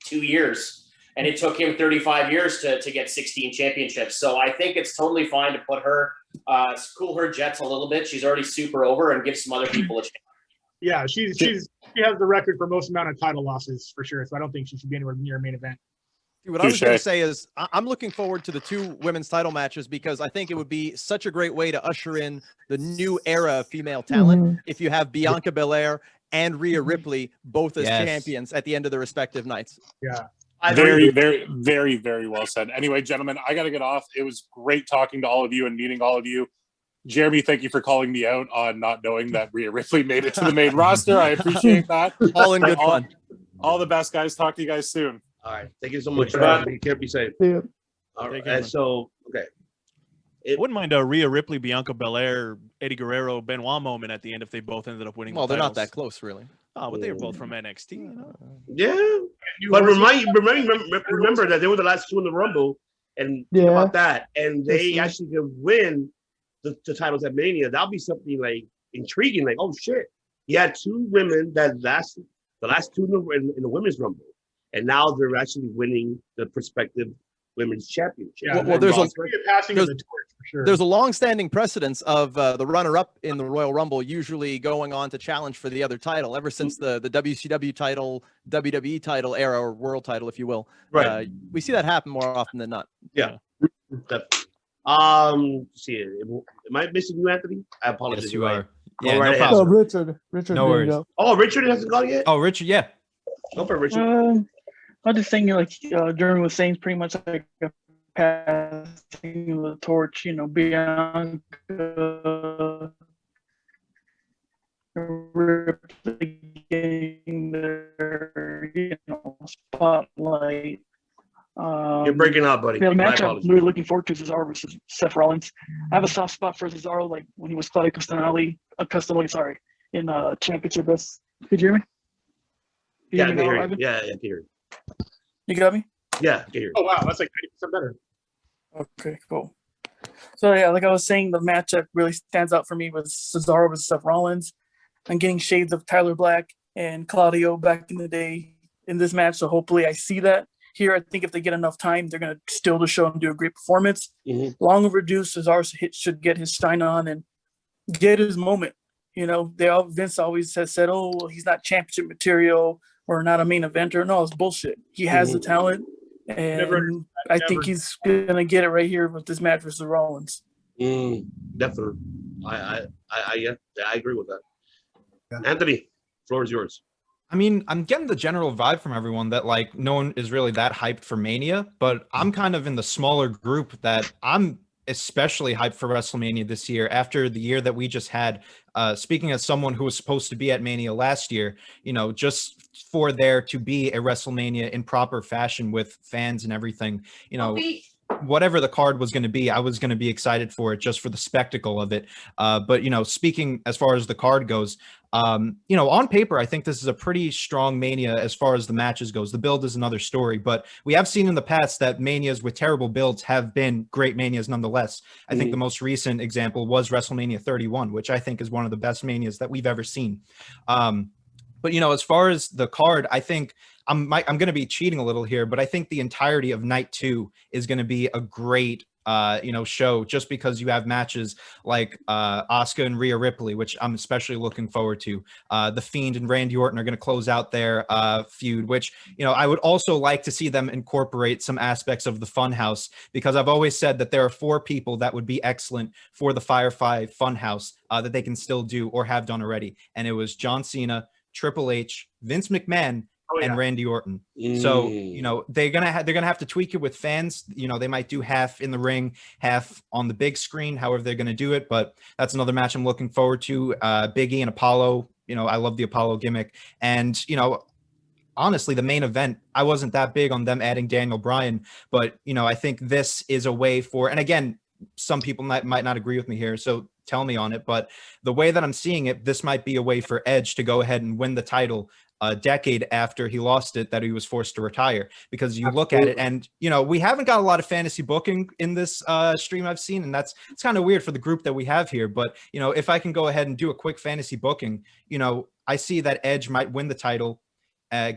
2 years. And it took him 35 years to get 16 championships. So I think it's totally fine to put her, cool her jets a little bit. She's already super over, and give some other people a chance. Yeah, she has the record for most amount of title losses for sure. So I don't think she should be anywhere near a main event. What I was going to say is I'm looking forward to the 2 women's title matches, because I think it would be such a great way to usher in the new era of female talent if you have Bianca Belair and Rhea Ripley both as champions at the end of their respective nights. Yeah. Very, very, very, very well said. Anyway, gentlemen, I got to get off. It was great talking to all of you and meeting all of you. Jeremy, thank you for calling me out on not knowing that Rhea Ripley made it to the main roster. I appreciate that. All in good fun. All the best, guys. Talk to you guys soon. All right. Thank you so much. Be careful, be safe. Yeah. All right. And so, okay. I wouldn't mind a Rhea Ripley, Bianca Belair, Eddie Guerrero, Benoit moment at the end if they both ended up winning. Well, they're not that close, really. Oh, but they were both from NXT. You know? Yeah. But remember that they were the last 2 in the Rumble, and think about that. And they actually could win the titles at Mania. That'll be something like intriguing. Like, oh shit, you had 2 women the last 2 in the women's Rumble, and now they're actually winning the prospective women's championship. Yeah, well, there's passing of the torch for sure. There's a long-standing precedence of the runner-up in the Royal Rumble usually going on to challenge for the other title ever since the WCW title, WWE title era, or world title, if you will. Right. We see that happen more often than not. Yeah. See, am I missing you, Anthony? I apologize. Yes, you are. Yeah, no problem. Richard. No worries. Go. Oh, Richard hasn't gone yet? Oh, Richard, yeah. Go for Richard. I'm just saying, like Jeremy was saying, pretty much like a passing of the torch. You know, Bianca, Ripley getting their spotlight. You're breaking up, buddy. The match I'm really looking forward to is Cesaro versus Seth Rollins. I have a soft spot for Cesaro, like when he was Claudio Castagnoli, in Championship Best. Could you hear me? Yeah, I can hear you. Yeah, I can hear you. You got me? Yeah, I can hear you. Oh wow, that's like 90% better. Okay, cool. So yeah, like I was saying, the match that really stands out for me was Cesaro versus Seth Rollins. I'm getting shades of Tyler Black and Claudio back in the day in this match, so hopefully I see that. Here, I think if they get enough time, they're going to steal the show and do a great performance. Long overdue, Cesaro should get his shine on and get his moment. You know, Vince always has said, oh, well, he's not championship material or not a main eventer. No, it's bullshit. He has the talent, and I think he's going to get it right here with this match versus Rollins. Definitely. I agree with that. Yeah. Anthony, floor is yours. I mean, I'm getting the general vibe from everyone that like no one is really that hyped for Mania, but I'm kind of in the smaller group that I'm especially hyped for WrestleMania this year after the year that we just had. Speaking as someone who was supposed to be at Mania last year, you know, just for there to be a WrestleMania in proper fashion with fans and everything, you know, whatever the card was going to be, I was going to be excited for it just for the spectacle of it. But, you know, speaking as far as the card goes, you know, on paper, I think this is a pretty strong Mania as far as the matches goes. The build is another story, but we have seen in the past that Manias with terrible builds have been great Manias nonetheless. I think the most recent example was WrestleMania 31, which I think is one of the best Manias that we've ever seen. But, you know, as far as the card, I think I'm going to be cheating a little here, but I think the entirety of night 2 is going to be a great, you know, show just because you have matches like Asuka and Rhea Ripley, which I'm especially looking forward to. The Fiend and Randy Orton are going to close out their feud, which, you know, I would also like to see them incorporate some aspects of the Funhouse, because I've always said that there are 4 people that would be excellent for the Firefly Funhouse that they can still do or have done already. And it was John Cena, Triple H, Vince McMahon, and Randy Orton. So, you know, they're gonna have to tweak it with fans. You know, they might do half in the ring, half on the big screen, however they're gonna do it. But that's another match I'm looking forward to. Big E and Apollo. You know, I love the Apollo gimmick. And, you know, honestly, the main event, I wasn't that big on them adding Daniel Bryan, but, you know, I think this is a way for, and again, some people might not agree with me here, so tell me on it, but the way that I'm seeing it, this might be a way for Edge to go ahead and win the title a decade after he lost it, that he was forced to retire. Because you look at it, and, you know, we haven't got a lot of fantasy booking in this stream I've seen, and it's kind of weird for the group that we have here. But, you know, if I can go ahead and do a quick fantasy booking, you know, I see that Edge might win the title,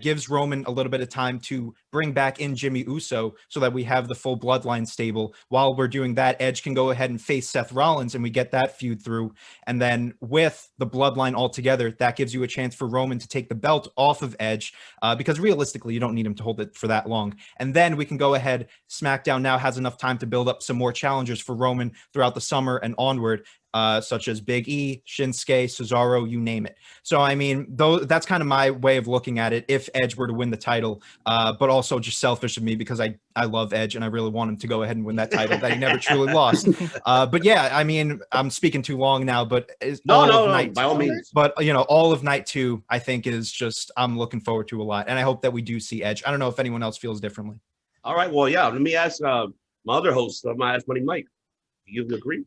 gives Roman a little bit of time to bring back in Jimmy Uso so that we have the full bloodline stable. While we're doing that, Edge can go ahead and face Seth Rollins and we get that feud through. And then with the bloodline all together, that gives you a chance for Roman to take the belt off of Edge, because realistically, you don't need him to hold it for that long. And then we can go ahead. SmackDown now has enough time to build up some more challengers for Roman throughout the summer and onward, such as Big E, Shinsuke, Cesaro, you name it. So, I mean, that's kind of my way of looking at it if Edge were to win the title, but also just selfish of me because I love Edge and I really want him to go ahead and win that title that he never truly lost. But yeah, I mean, I'm speaking too long now, but no, by all means. But, you know, all of night 2, I think is just, I'm looking forward to a lot. And I hope that we do see Edge. I don't know if anyone else feels differently. All right. Well, yeah, let me ask my other host, my Ask Money Mike. Do you agree?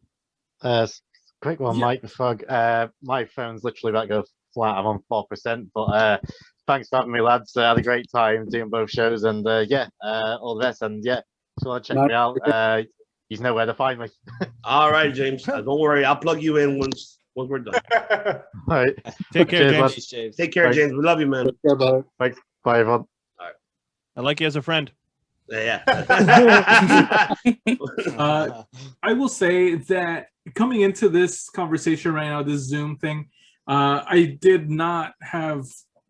Quick one, Mike. Before my phone's literally about to go flat. I'm on 4%, but thanks for having me, lads. Had a great time doing both shows, and yeah, all the best. And yeah, if you want to check me out, you know where to find me. All right, James. Don't worry, I'll plug you in once we're done. All right. Take care, James. Take care, James. We love you, man. Thanks. Bye, everyone. All right. I like you as a friend. Yeah. I will say that coming into this conversation right now, this Zoom thing, I did not have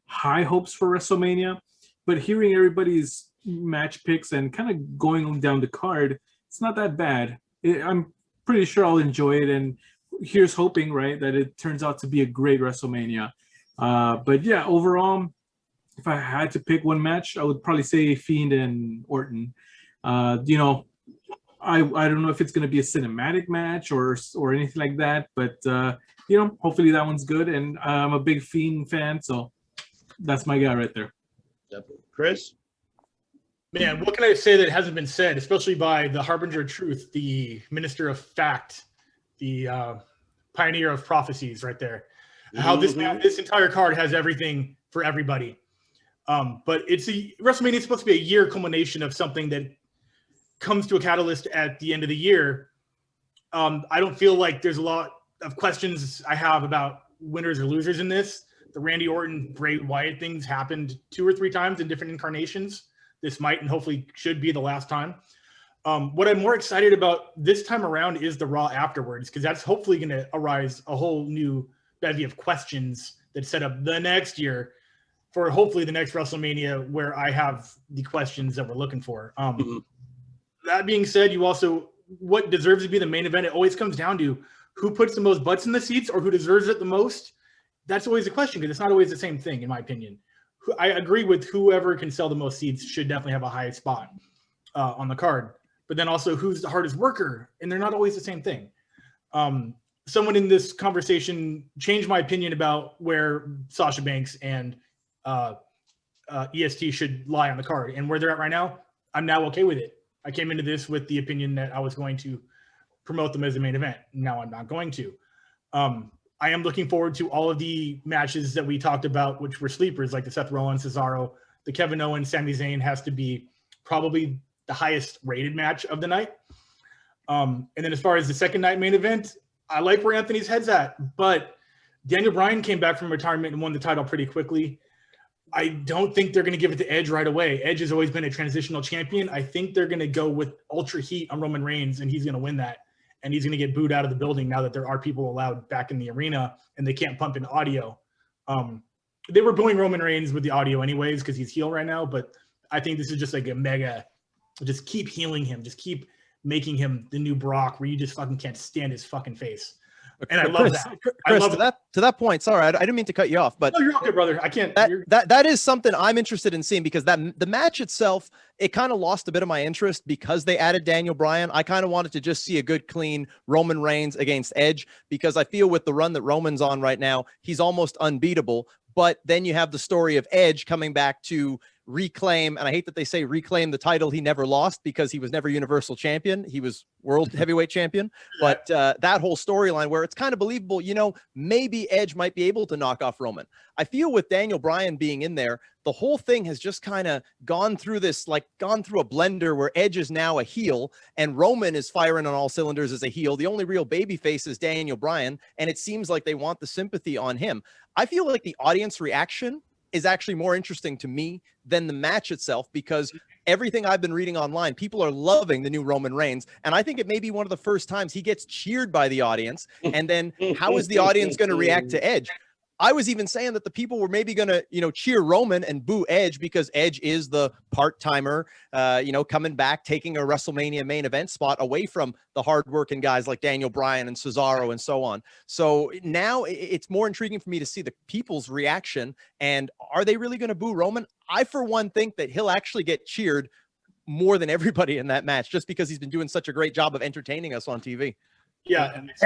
high hopes for WrestleMania, but hearing everybody's match picks and kind of going down the card, it's not that bad. I'm pretty sure I'll enjoy it, and here's hoping, right, that it turns out to be a great WrestleMania. But yeah, overall, if I had to pick one match, I would probably say Fiend and Orton. You know, I don't know if it's going to be a cinematic match or anything like that, but you know, hopefully that one's good. And I'm a big Fiend fan, so that's my guy right there. Chris? Man, what can I say that hasn't been said, especially by the harbinger of truth, the minister of fact, the pioneer of prophecies right there. How this entire card has everything for everybody. But WrestleMania is supposed to be a year culmination of something that comes to a catalyst at the end of the year. I don't feel like there's a lot of questions I have about winners or losers in this. The Randy Orton, Bray Wyatt things happened 2 or 3 times in different incarnations. This might and hopefully should be the last time. What I'm more excited about this time around is the Raw afterwards, because that's hopefully going to arise a whole new bevy of questions that set up the next year for hopefully the next WrestleMania, where I have the questions that we're looking for. That being said, what deserves to be the main event, it always comes down to who puts the most butts in the seats or who deserves it the most. That's always a question, because it's not always the same thing, in my opinion. I agree with whoever can sell the most seats should definitely have a high spot on the card. But then also, who's the hardest worker? And they're not always the same thing. Someone in this conversation changed my opinion about where Sasha Banks and EST should lie on the card, and where they're at right now. I'm now okay with it. I came into this with the opinion that I was going to promote them as the main event. Now I'm not going to. I am looking forward to all of the matches that we talked about, which were sleepers, like the Seth Rollins, Cesaro, the Kevin Owens, Sami Zayn has to be probably the highest rated match of the night. And then as far as the second night main event, I like where Anthony's head's at, but Daniel Bryan came back from retirement and won the title pretty quickly. I don't think they're going to give it to Edge right away. Edge has always been a transitional champion. I think they're going to go with ultra heat on Roman Reigns, and he's going to win that. And he's going to get booed out of the building now that there are people allowed back in the arena and they can't pump in audio. They were booing Roman Reigns with the audio anyways because he's heel right now, but I think this is just like a mega, just keep healing him. Just keep making him the new Brock where you just fucking can't stand his fucking face. And I love that. Chris, to that point, sorry, I didn't mean to cut you off, but no, you're okay, brother. I can't. That is something I'm interested in seeing, because the match itself, it kind of lost a bit of my interest because they added Daniel Bryan. I kind of wanted to just see a good, clean Roman Reigns against Edge, because I feel with the run that Roman's on right now, he's almost unbeatable. But then you have the story of Edge coming back to reclaim, and I hate that they say reclaim the title he never lost, because he was never Universal Champion. He was World Heavyweight Champion. But that whole storyline where it's kind of believable, you know, maybe Edge might be able to knock off Roman. I feel with Daniel Bryan being in there, the whole thing has just kind of gone through a blender where Edge is now a heel and Roman is firing on all cylinders as a heel. The only real babyface is Daniel Bryan, and it seems like they want the sympathy on him. I feel like the audience reaction is actually more interesting to me than the match itself, because everything I've been reading online, people are loving the new Roman Reigns. And I think it may be one of the first times he gets cheered by the audience. And then how is the audience going to react to Edge? I was even saying that the people were maybe going to, you know, cheer Roman and boo Edge because Edge is the part-timer, you know, coming back, taking a WrestleMania main event spot away from the hard-working guys like Daniel Bryan and Cesaro and so on. So now it's more intriguing for me to see the people's reaction. And are they really going to boo Roman? I, for one, think that he'll actually get cheered more than everybody in that match, just because he's been doing such a great job of entertaining us on TV. Yeah, it's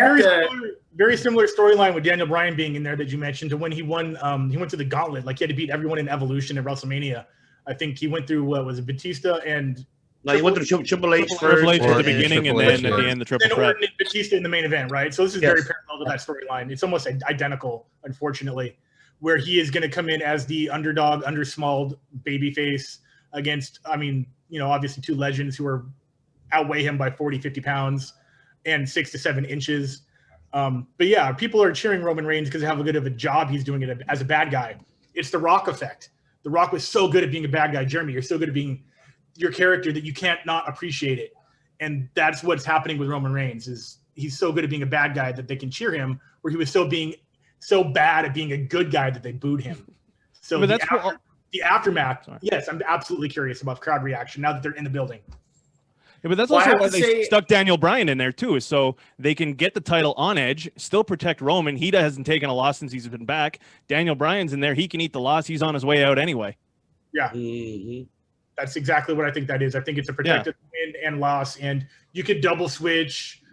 very similar storyline with Daniel Bryan being in there that you mentioned to when he won. He went to the gauntlet, like he had to beat everyone in Evolution at WrestleMania. I think he went through what was it, Batista and. No, he went through Triple H first. Triple H at the beginning, and then at the end the triple threat. Orton and Batista in the main event, right? So this is very parallel to that storyline. It's almost identical, unfortunately, where he is going to come in as the underdog, undersmalled babyface against, I mean, you know, obviously two legends who are outweigh him by 40, 50 pounds. And 6 to 7 inches. But yeah, people are cheering Roman Reigns because of how good of a job he's doing it as a bad guy. It's the Rock effect. The Rock was so good at being a bad guy. Jeremy, you're so good at being your character that you can't not appreciate it. And that's what's happening with Roman Reigns, is he's so good at being a bad guy that they can cheer him, where he was so bad at being a good guy that they booed him. So but the aftermath, yes, I'm absolutely curious about crowd reaction now that they're in the building. Yeah, but that's also why they stuck Daniel Bryan in there too, so they can get the title on Edge, still protect Roman. He hasn't taken a loss since he's been back. Daniel Bryan's in there. He can eat the loss. He's on his way out anyway. Yeah. That's exactly what I think that is. I think it's a protected win and loss, and you could double switch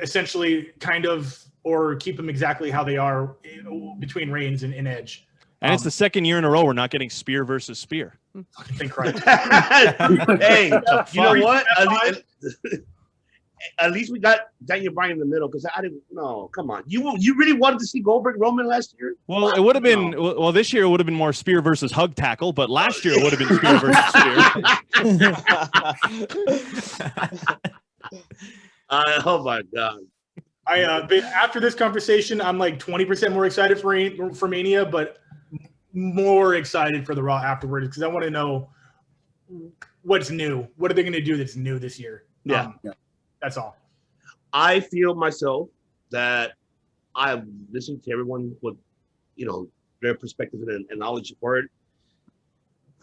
essentially kind of, or keep them exactly how they are between Reigns and Edge. And it's the second year in a row we're not getting spear versus spear. Hey, you know what? At least we got Daniel Bryan in the middle, because I didn't. No, come on. You really wanted to see Goldberg Roman last year? Well, it would have been. Well, this year it would have been more spear versus hug tackle, but last year it would have been spear versus spear. Oh my god. But after this conversation, I'm like 20% more excited for Mania, but more excited for the Raw afterwards, because I want to know what's new. What are they going to do that's new this year? Yeah. That's all. I feel myself that I've listened to everyone with, you know, their perspective and knowledge for it.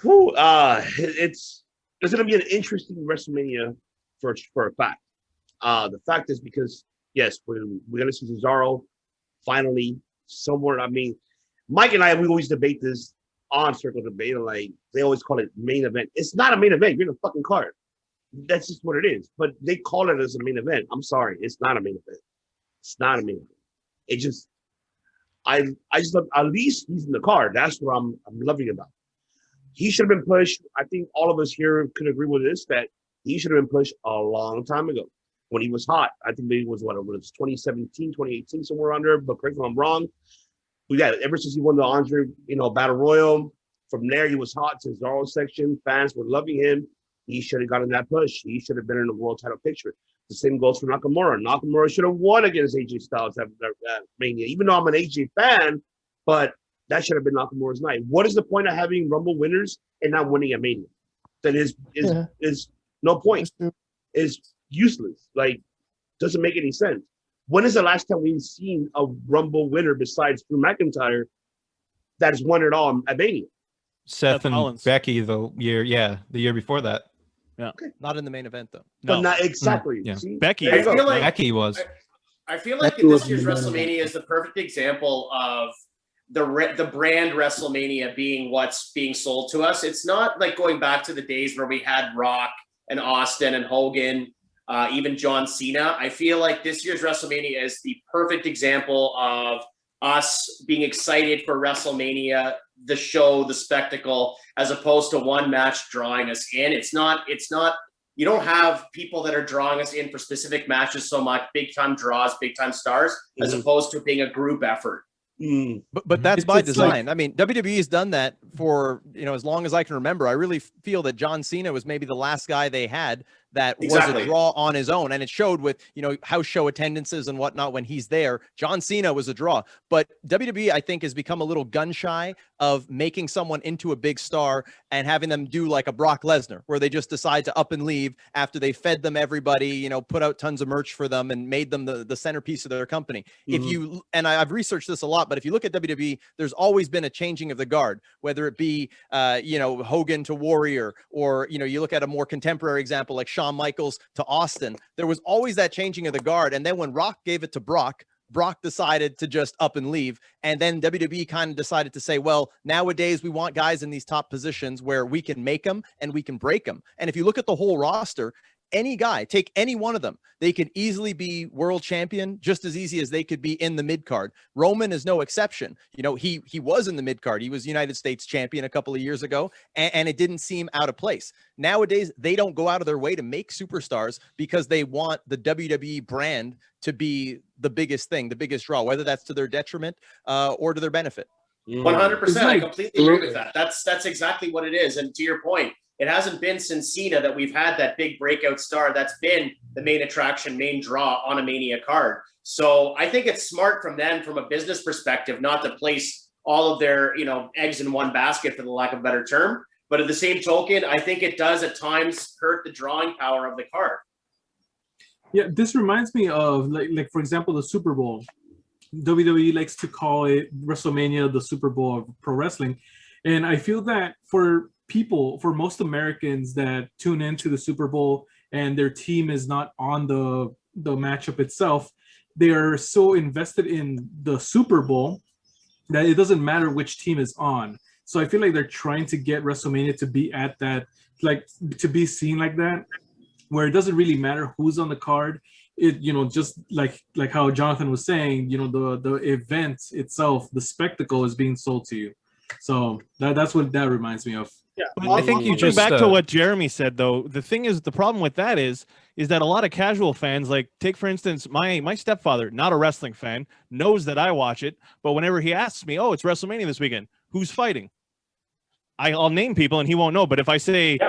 It's going to be an interesting WrestleMania for a fact. The fact is because, yes, we're going to see Cesaro finally somewhere. I mean, Mike and I, we always debate this on Circle Debate, like they always call it main event. It's not a main event. You're in a fucking card. That's just what it is. But they call it as a main event. I'm sorry, it's not a main event. It's not a main event. It just, I just love, at least he's in the card. That's what I'm loving about. He should have been pushed. I think all of us here could agree with this, that he should have been pushed a long time ago when he was hot. I think maybe it was 2017, 2018, somewhere under, but correct me if I'm wrong. We got ever since he won the Andre, Battle Royal. From there, he was hot to Cesaro section. Fans were loving him. He should have gotten that push. He should have been in the world title picture. The same goes for Nakamura. Nakamura should have won against AJ Styles at Mania, even though I'm an AJ fan, but that should have been Nakamura's night. What is the point of having Rumble winners and not winning at Mania? That is no point. It's useless. Like, doesn't make any sense. When is the last time we've seen a Rumble winner besides Drew McIntyre that has won it all at Mania? Seth and Becky the year before that. Yeah, okay. Not in the main event though. But not exactly. Yeah. Becky. I feel like Becky was. I feel like this year's WrestleMania is the perfect example of the brand WrestleMania being what's being sold to us. It's not like going back to the days where we had Rock and Austin and Hogan, even John Cena. I feel like this year's WrestleMania is the perfect example of us being excited for WrestleMania, the show, the spectacle, as opposed to one match drawing us in. It's not, you don't have people that are drawing us in for specific matches so much, big time draws, big time stars, as opposed to it being a group effort. But that's by design. I mean, WWE has done that for, as long as I can remember. I really feel that John Cena was maybe the last guy they had that was a draw on his own. And it showed with, house show attendances and whatnot when he's there. John Cena was a draw. But WWE, I think, has become a little gun shy of making someone into a big star and having them do like a Brock Lesnar, where they just decide to up and leave after they fed them everybody, put out tons of merch for them and made them the centerpiece of their company. If you, and I've researched this a lot, but if you look at WWE, there's always been a changing of the guard, whether it be, Hogan to Warrior, or, you look at a more contemporary example like Shawn Michaels to Austin. There was always that changing of the guard. And then when Rock gave it to Brock decided to just up and leave. And then WWE kind of decided to say, well, nowadays we want guys in these top positions where we can make them and we can break them. And if you look at the whole roster, any guy, take any one of them, they could easily be world champion just as easy as they could be in the mid card. Roman is no exception. He was in the mid card. He was United States champion a couple of years ago, and it didn't seem out of place. Nowadays, they don't go out of their way to make superstars because they want the WWE brand to be the biggest thing, the biggest draw, whether that's to their detriment or to their benefit. 100%. I completely agree with that. That's exactly what it is. And to your point, it hasn't been since Cena that we've had that big breakout star that's been the main attraction, main draw on a Mania card. So I think it's smart from them, from a business perspective, not to place all of their, eggs in one basket, for the lack of a better term. But at the same token, I think it does at times hurt the drawing power of the card. Yeah, this reminds me of like for example, the Super Bowl. WWE likes to call it WrestleMania, the Super Bowl of pro wrestling. And I feel that for most Americans that tune into the Super Bowl and their team is not on the matchup itself, they are so invested in the Super Bowl that it doesn't matter which team is on. So I feel like they're trying to get WrestleMania to be at that, like to be seen like that, where it doesn't really matter who's on the card. It, just like how Jonathan was saying, the event itself, the spectacle is being sold to you. So that's what that reminds me of. Yeah, I think you just back to what Jeremy said, though. The thing is, the problem with that is that a lot of casual fans, like take for instance, my stepfather, not a wrestling fan, knows that I watch it, but whenever he asks me, "Oh, it's WrestleMania this weekend. Who's fighting?" I'll name people and he won't know. But if I say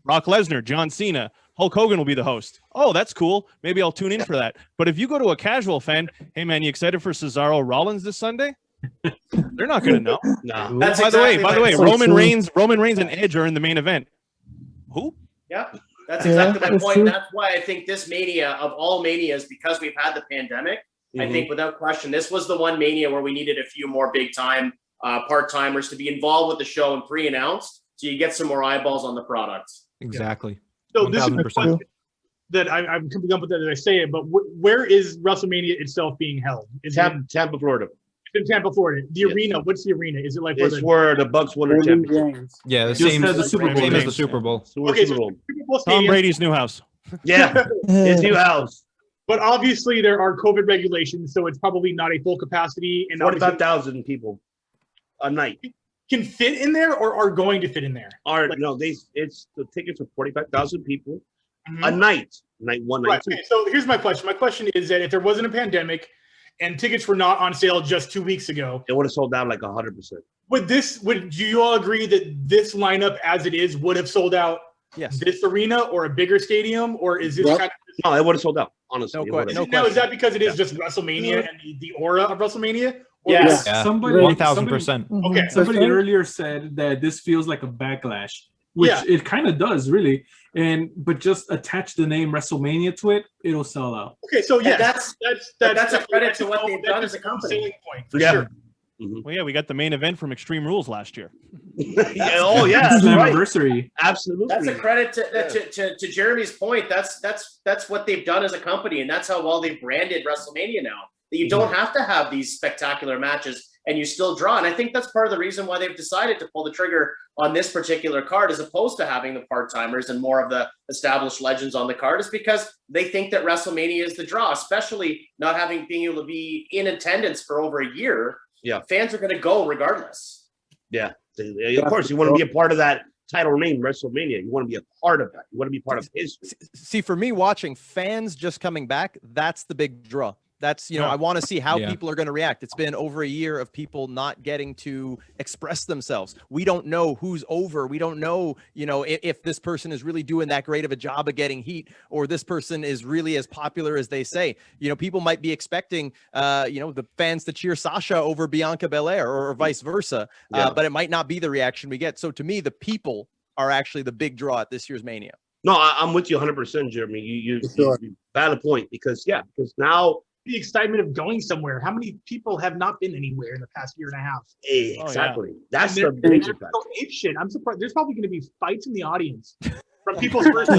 Brock Lesnar, John Cena, Hulk Hogan will be the host. Oh, that's cool. Maybe I'll tune in for that. But if you go to a casual fan, hey man, you excited for Cesaro Rollins this Sunday? They're not going to know. No. That's by exactly the way, Roman Reigns and Edge are in the main event. Who? Yeah, that's exactly my point. That's why I think this Mania of all Manias, because we've had the pandemic, I think without question, this was the one Mania where we needed a few more big time part-timers to be involved with the show and pre-announced, so you get some more eyeballs on the product. Exactly. So this is the question that I'm coming up with that as I say it, but where is WrestleMania itself being held? Is Tampa, Florida. in Tampa, Florida. The arena. What's the arena? Is it like where the Bucks won the championship? Yeah, the Just same as the Super Bowl. same as the Super Bowl. Okay, Super Bowl. Super Bowl Tom stadium. Brady's new house. Yeah, his new house. But obviously there are COVID regulations, so it's probably not a full capacity. And 45,000 people a night can fit in there, or are going to fit in there. No, it's the tickets are 45,000 people a night. Night one, night two. Okay, so here's my question. My question is that if there wasn't a pandemic and tickets were not on sale just 2 weeks ago, it would have sold out like 100%. Would you all agree that this lineup as it is would have sold out? Yes. This arena or a bigger stadium, or is this kind of no? It would have sold out. Honestly, no question. now, is that because it is just WrestleMania and the aura of WrestleMania? Yes. Yeah. Somebody 1000%. Okay. Somebody earlier said that this feels like a backlash, which it kind of does, really. But just attach the name WrestleMania to it, it'll sell out. Okay, so yeah, that's a credit to what they've done as a company. Selling point for sure. Well, yeah, we got the main event from Extreme Rules last year. Oh yeah, that's right. Anniversary. Absolutely. That's a credit to Jeremy's point. That's what they've done as a company, and that's how well they've branded WrestleMania now. That you don't have to have these spectacular matches and you still draw. And I think that's part of the reason why they've decided to pull the trigger on this particular card, as opposed to having the part-timers and more of the established legends on the card, is because they think that WrestleMania is the draw, especially not being able to be in attendance for over a year. Yeah, fans are going to go regardless. Yeah, of course, you want to be a part of that title name, WrestleMania. You want to be a part of that. You want to be part of history. See, for me, watching fans just coming back, that's the big draw. That's, I want to see how people are going to react. It's been over a year of people not getting to express themselves. We don't know who's over. We don't know, if this person is really doing that great of a job of getting heat, or this person is really as popular as they say. People might be expecting, the fans to cheer Sasha over Bianca Belair or vice versa, but it might not be the reaction we get. So to me, the people are actually the big draw at this year's Mania. No, I'm with you 100%, Jeremy. You valid point, because now the excitement of going somewhere. How many people have not been anywhere in the past year and a half? Exactly. That's the major fact. Ape shit. I'm surprised. There's probably going to be fights in the audience from people's first.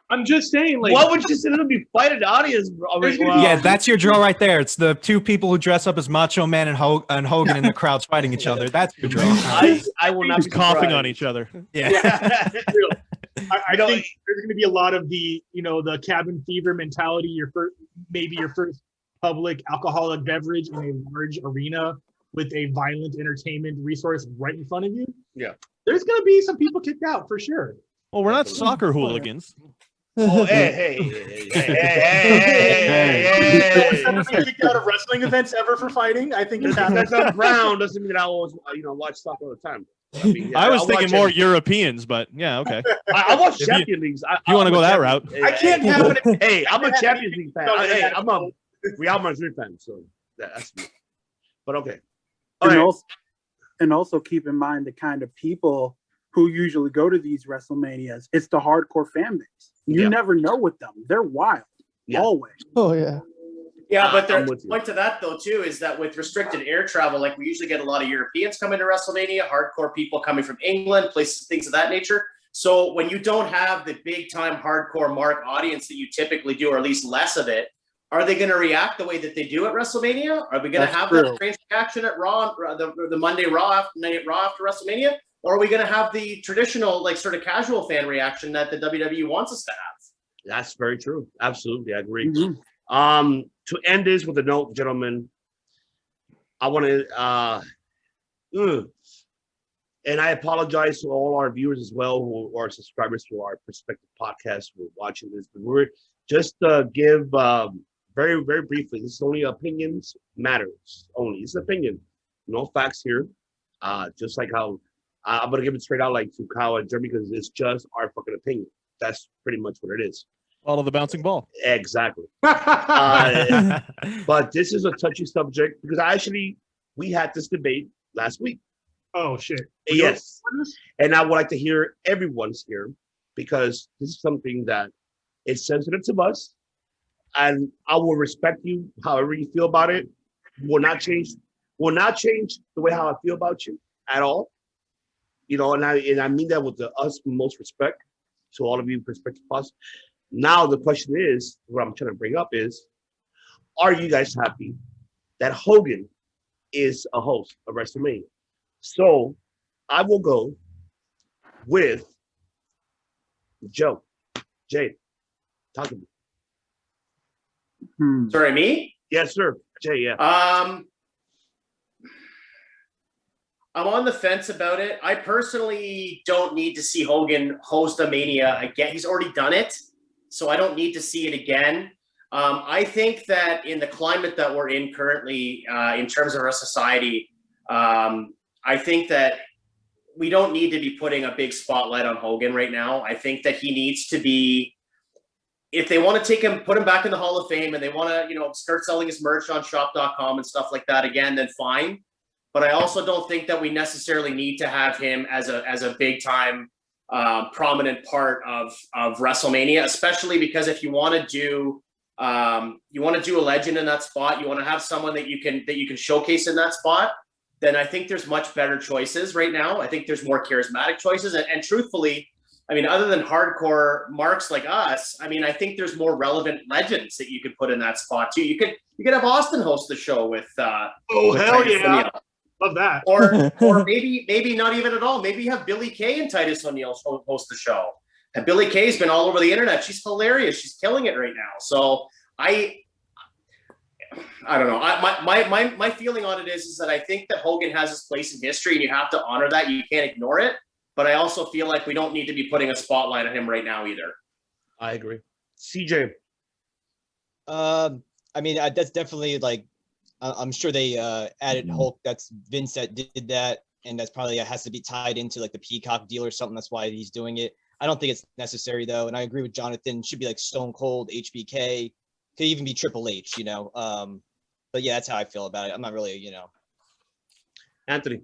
I'm just saying, like, what would you say? There'll be fight in the audience, bro. Yeah, that's your draw right there. It's the two people who dress up as Macho Man and Hogan in the crowds fighting each other. That's your draw. I will not be coughing on each other. Yeah. I think there's going to be a lot of the, the cabin fever mentality. Maybe your first public alcoholic beverage in a large arena with a violent entertainment resource right in front of you. Yeah, there's going to be some people kicked out for sure. Well, we're not soccer hooligans. Oh, hey. Ever been kicked out of wrestling events ever for fighting? I think it's happened. That's not brown. Doesn't mean I always, watch soccer all the time. I was thinking more Europeans, but yeah, okay. I watch Champions Leagues. You want to go that route? I can't have it. Hey, I'm a Champions League fan. I'm a Real Madrid fan, so that's me. But okay. And also keep in mind the kind of people who usually go to these WrestleManias. It's the hardcore fan base. You never know with them. They're wild. Always. Oh, yeah. Yeah, but the point to that, though, too, is that with restricted air travel, like we usually get a lot of Europeans coming to WrestleMania, hardcore people coming from England, places, things of that nature. So when you don't have the big-time hardcore mark audience that you typically do, or at least less of it, are they going to react the way that they do at WrestleMania? Are we going to have that strange reaction at Raw, the Monday Raw after WrestleMania? Or are we going to have the traditional, like, sort of casual fan reaction that the WWE wants us to have? That's very true. Absolutely, I agree. To end this with a note, gentlemen, I want to, and I apologize to all our viewers as well, who are subscribers to our Perspective podcast, who are watching this. But we're just give very, very briefly. This is only opinions matters. Only it's opinion, no facts here. Just like how I'm gonna give it straight out, like to Kyle and Jeremy, because it's just our fucking opinion. That's pretty much what it is. Follow the bouncing ball. Exactly. But this is a touchy subject because we had this debate last week. Oh, shit. Yes. And I would like to hear everyone's here because this is something that is sensitive to us. And I will respect you however you feel about it. Will not change the way how I feel about you at all. And I mean that with the utmost respect to all of you Perspective Plus. Now the question is, what I'm trying to bring up is, are you guys happy that Hogan is a host of WrestleMania. So I will go with Joe. Jay, talk to me. Sorry, me? Yes, sir. Jay, yeah. I'm on the fence about it. I personally don't need to see Hogan host a Mania again. He's already done it, so I don't need to see it again. I think that in the climate that we're in currently, in terms of our society, I think that we don't need to be putting a big spotlight on Hogan right now. I think that he needs to be, if they want to take him, put him back in the Hall of Fame, and they want to, start selling his merch on shop.com and stuff like that again, then fine. But I also don't think that we necessarily need to have him as a big time prominent part of WrestleMania, especially because if you want to do a legend in that spot, you want to have someone that you can showcase in that spot, then I think there's much better choices right now. I think there's more charismatic choices, and truthfully, I mean, other than hardcore marks like us, I mean, I think there's more relevant legends that you could put in that spot too. You could have Austin host the show with with hell Titus yeah. O'Neil. Love that. Or maybe not even at all. Maybe you have Billie Kay and Titus O'Neil host the show. And Billie Kay's been all over the internet. She's hilarious. She's killing it right now. So I don't know. My feeling on it is that I think that Hogan has his place in history, and you have to honor that. You can't ignore it. But I also feel like we don't need to be putting a spotlight on him right now either. I agree. CJ. I mean, that's definitely like, I'm sure they added Hulk. That's Vince that did that, and that's probably has to be tied into like the Peacock deal or something. That's why he's doing it. I don't think it's necessary though, and I agree with Jonathan. It should be like Stone Cold, HBK, could even be Triple H. But yeah, that's how I feel about it. I'm not really, Anthony.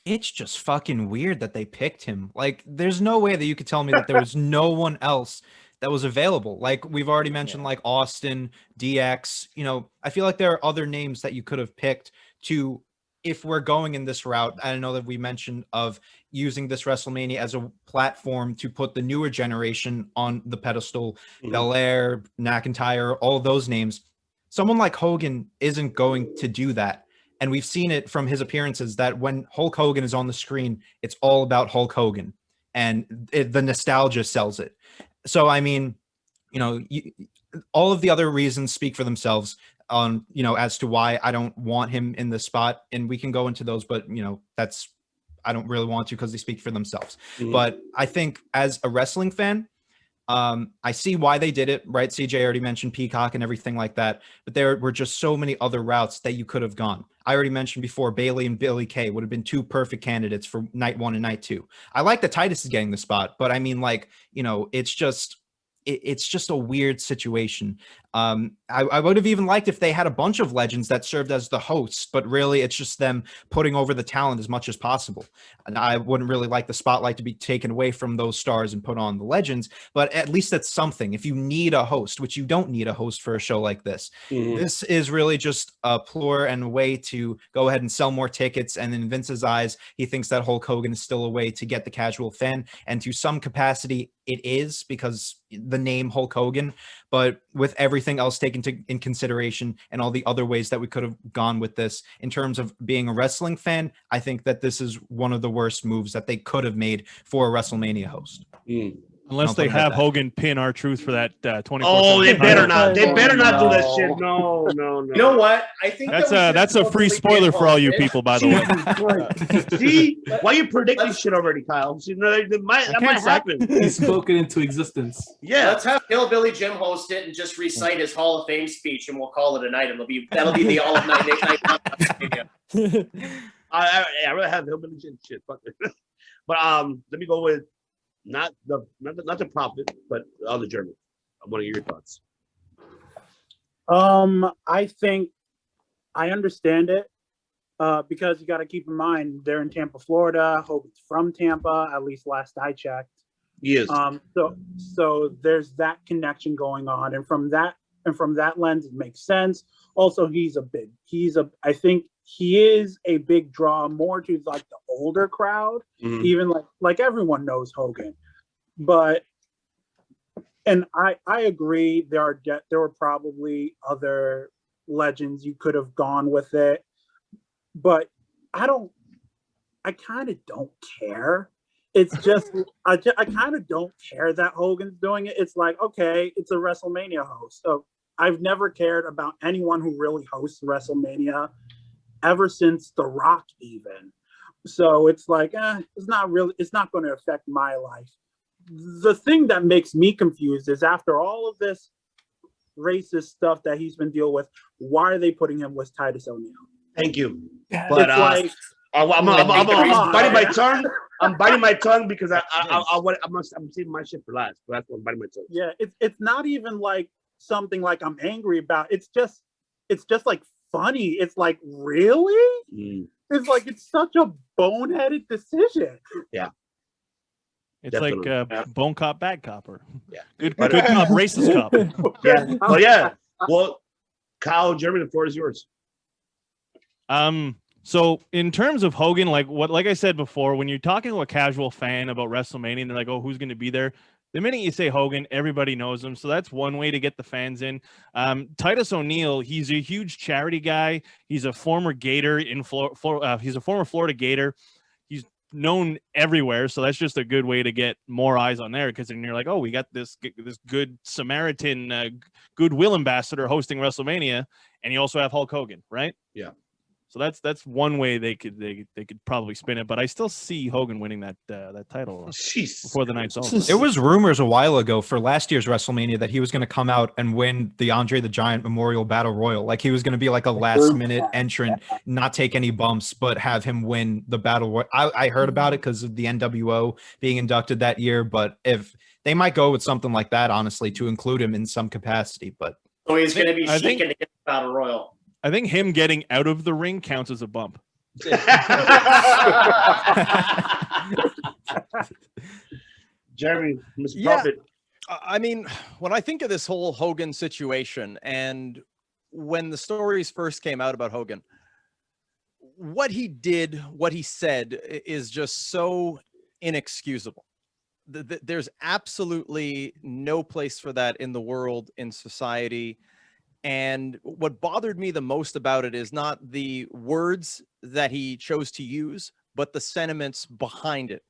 It's just fucking weird that they picked him. Like, there's no way that you could tell me that there was no one else that was available. Like, we've already mentioned, like Austin, DX. I feel like there are other names that you could have picked to, if we're going in this route. I know that we mentioned of using this WrestleMania as a platform to put the newer generation on the pedestal, Belair, McIntyre, all of those names. Someone like Hogan isn't going to do that. And we've seen it from his appearances that when Hulk Hogan is on the screen, it's all about Hulk Hogan, and the nostalgia sells it. So, I mean, all of the other reasons speak for themselves on, as to why I don't want him in the spot. And we can go into those, but, I don't really want to because they speak for themselves. But I think as a wrestling fan, I see why they did it, right? CJ already mentioned Peacock and everything like that, but there were just so many other routes that you could have gone. I already mentioned before, Bayley and Billie Kay would have been two perfect candidates for night one and night two. I like that Titus is getting the spot, but I mean, it's just a weird situation. I would have even liked if they had a bunch of legends that served as the hosts, but really it's just them putting over the talent as much as possible. And I wouldn't really like the spotlight to be taken away from those stars and put on the legends, but at least that's something. If you need a host, which you don't need a host for a show like this, this is really just a ploy and a way to go ahead and sell more tickets. And in Vince's eyes, he thinks that Hulk Hogan is still a way to get the casual fan. And to some capacity, it is, because the name Hulk Hogan, but with everything else taken in consideration and all the other ways that we could have gone with this in terms of being a wrestling fan, I think that this is one of the worst moves that they could have made for a WrestleMania host. Unless they have Hogan pin R-Truth for that 24/7. Oh, they better not. They better not do that shit. No. You know what? I think that's a free spoiler for all you people, by the way. See, why you predicting shit already, Kyle? See, that might happen. He spoke it into existence. Yeah, let's have Hillbilly Jim host it and just recite his Hall of Fame speech, and we'll call it a night. That'll be the all of night. I rather have Hillbilly Jim shit. Fuck it. But let me go with. Not the prophet, but the other German. I want to hear your thoughts. I think I understand it because you got to keep in mind they're in Tampa, Florida. Hogan's from Tampa, at least last I checked. Yes. So there's that connection going on, and from that lens, it makes sense. Also, I think he is a big draw more to like the older crowd, even like everyone knows Hogan. But and I agree there were probably other legends you could have gone with it. but I kind of don't care. It's just, I kind of don't care that Hogan's doing it. It's like, okay, it's a WrestleMania host. So I've never cared about anyone who really hosts WrestleMania ever since The Rock even. So it's like, it's not going to affect my life. The thing that makes me confused is after all of this racist stuff that he's been dealing with, why are they putting him with Titus O'Neil? Thank you. But like, I'm biting my tongue. I'm biting my tongue because I'm saving my shit for last. But that's why I'm biting my tongue. Yeah, it's not even like something like I'm angry about. It's just like funny. It's like, really? It's like, it's such a boneheaded decision. Yeah. It's like bone cop, bad copper. Yeah. Good cop, racist cop. Yeah. Well, yeah. Well, Kyle, Jeremy, the floor is yours. So in terms of Hogan, like I said before, when you're talking to a casual fan about WrestleMania and they're like, oh, who's going to be there? The minute you say Hogan, everybody knows him. So that's one way to get the fans in. Titus O'Neil, he's a huge charity guy. He's a former Gator in he's a former Florida Gator. He's known everywhere. So that's just a good way to get more eyes on there. Because then you're like, oh, we got this good Samaritan goodwill ambassador hosting WrestleMania. And you also have Hulk Hogan, right? Yeah. So that's one way they could probably spin it, but I still see Hogan winning that title before the night's over. It was rumors a while ago for last year's WrestleMania that he was going to come out and win the Andre the Giant Memorial Battle Royal. Like he was going to be like a last minute entrant, not take any bumps, but have him win the Battle Royal. I heard about it because of the NWO being inducted that year, but if they might go with something like that, honestly, to include him in some capacity. But so he's going to be shaking to get the Battle Royal. I think him getting out of the ring counts as a bump. Jeremy, Mr. Prophet. I mean, when I think of this whole Hogan situation and when the stories first came out about Hogan, what he did, what he said is just so inexcusable. There's absolutely no place for that in the world, in society. And what bothered me the most about it is not the words that he chose to use, but the sentiments behind it,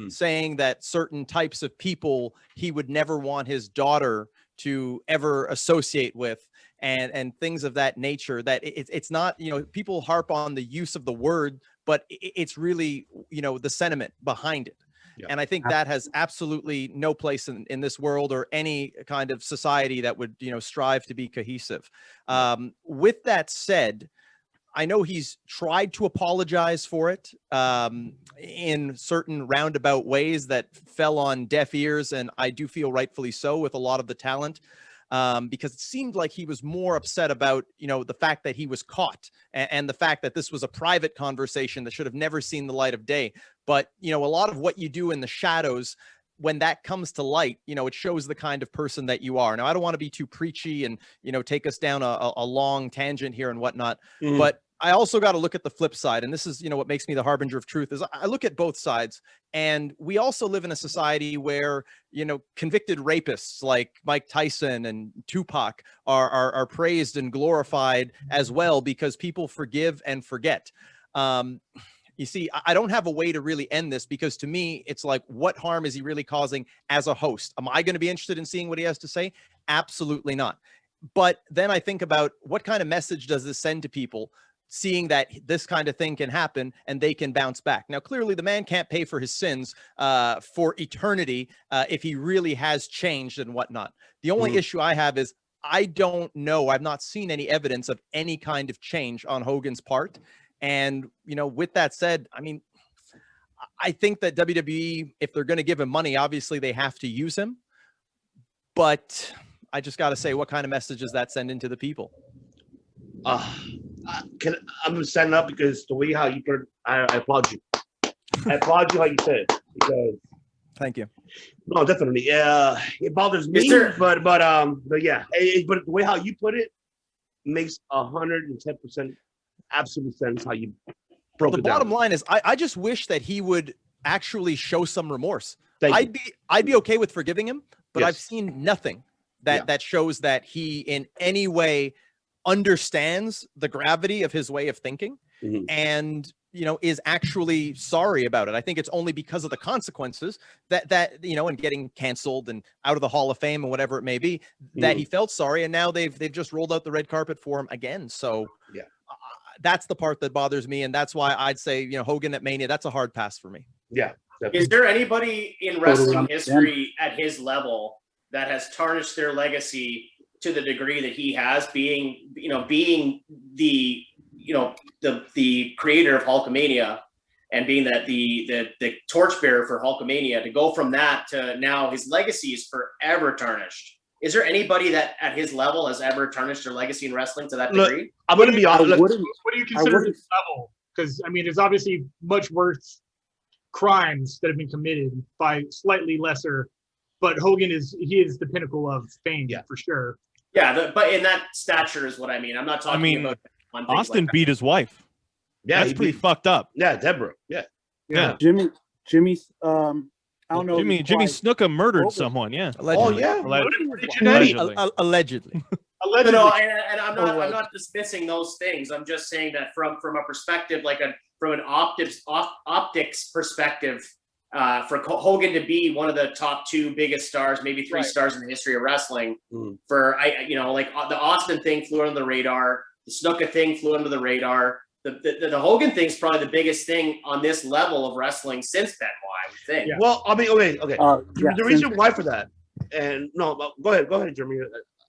saying that certain types of people he would never want his daughter to ever associate with and things of that nature. That it's not, people harp on the use of the word, but it's really, the sentiment behind it. Yeah. And I think that has absolutely no place in this world or any kind of society that would, strive to be cohesive. With that said, I know he's tried to apologize for it in certain roundabout ways that fell on deaf ears, and I do feel rightfully so with a lot of the talent. Because it seemed like he was more upset about, the fact that he was caught and the fact that this was a private conversation that should have never seen the light of day. But, a lot of what you do in the shadows, when that comes to light, it shows the kind of person that you are. Now, I don't want to be too preachy and, take us down a long tangent here and whatnot, but I also got to look at the flip side. And this is, what makes me the harbinger of truth is I look at both sides. And we also live in a society where, convicted rapists like Mike Tyson and Tupac are praised and glorified as well because people forgive and forget. You see, I don't have a way to really end this because to me, it's like, what harm is he really causing as a host? Am I going to be interested in seeing what he has to say? Absolutely not. But then I think about what kind of message does this send to people, seeing that this kind of thing can happen and they can bounce back. Now, clearly the man can't pay for his sins for eternity if he really has changed and whatnot. The only issue I have is I don't know. I've not seen any evidence of any kind of change on Hogan's part. And, with that said, I mean, I think that WWE, if they're going to give him money, obviously they have to use him. But I just got to say, what kind of message does that send into the people? I'm standing up because the way how you put it, I applaud you. I applaud you how you said it because. Thank you. No, definitely. It bothers me, but yeah, but the way how you put it makes 110% absolute sense how you broke it down. The bottom line is, I just wish that he would actually show some remorse. I'd be okay with forgiving him, but I've seen nothing that shows that he in any way understands the gravity of his way of thinking. and is actually sorry about it. I think it's only because of the consequences that and getting canceled and out of the Hall of Fame and whatever it may be, that he felt sorry, and now they've just rolled out the red carpet for him again. So that's the part that bothers me, and that's why I'd say Hogan at Mania, that's a hard pass for me. Yeah. Is there anybody in wrestling history at his level that has tarnished their legacy to the degree that he has, being the creator of Hulkamania and being the torchbearer for Hulkamania, to go from that to now his legacy is forever tarnished? Is there anybody that at his level has ever tarnished their legacy in wrestling to that degree? I'm going to be honest. What do you consider his level? Because there's obviously much worse crimes that have been committed by slightly lesser, but Hogan is the pinnacle of fame, for sure. Yeah, but in that stature is what I mean. I'm not talking about Austin beat his wife. Yeah, that's pretty fucked up. Yeah, Deborah. Yeah. Jimmy. I don't know. Jimmy Snuka murdered someone. Yeah. Allegedly. Allegedly. No, and I'm not dismissing those things. I'm just saying that from a perspective, from an optics perspective, for Hogan to be one of the top 2 biggest stars, maybe 3 stars in the history of wrestling, the Austin thing flew under the radar, the Snuka thing flew under the radar. The Hogan thing is probably the biggest thing on this level of wrestling since Benoit, I would think. Yeah. Well, okay. The reason why for that, and no, go ahead, Jeremy.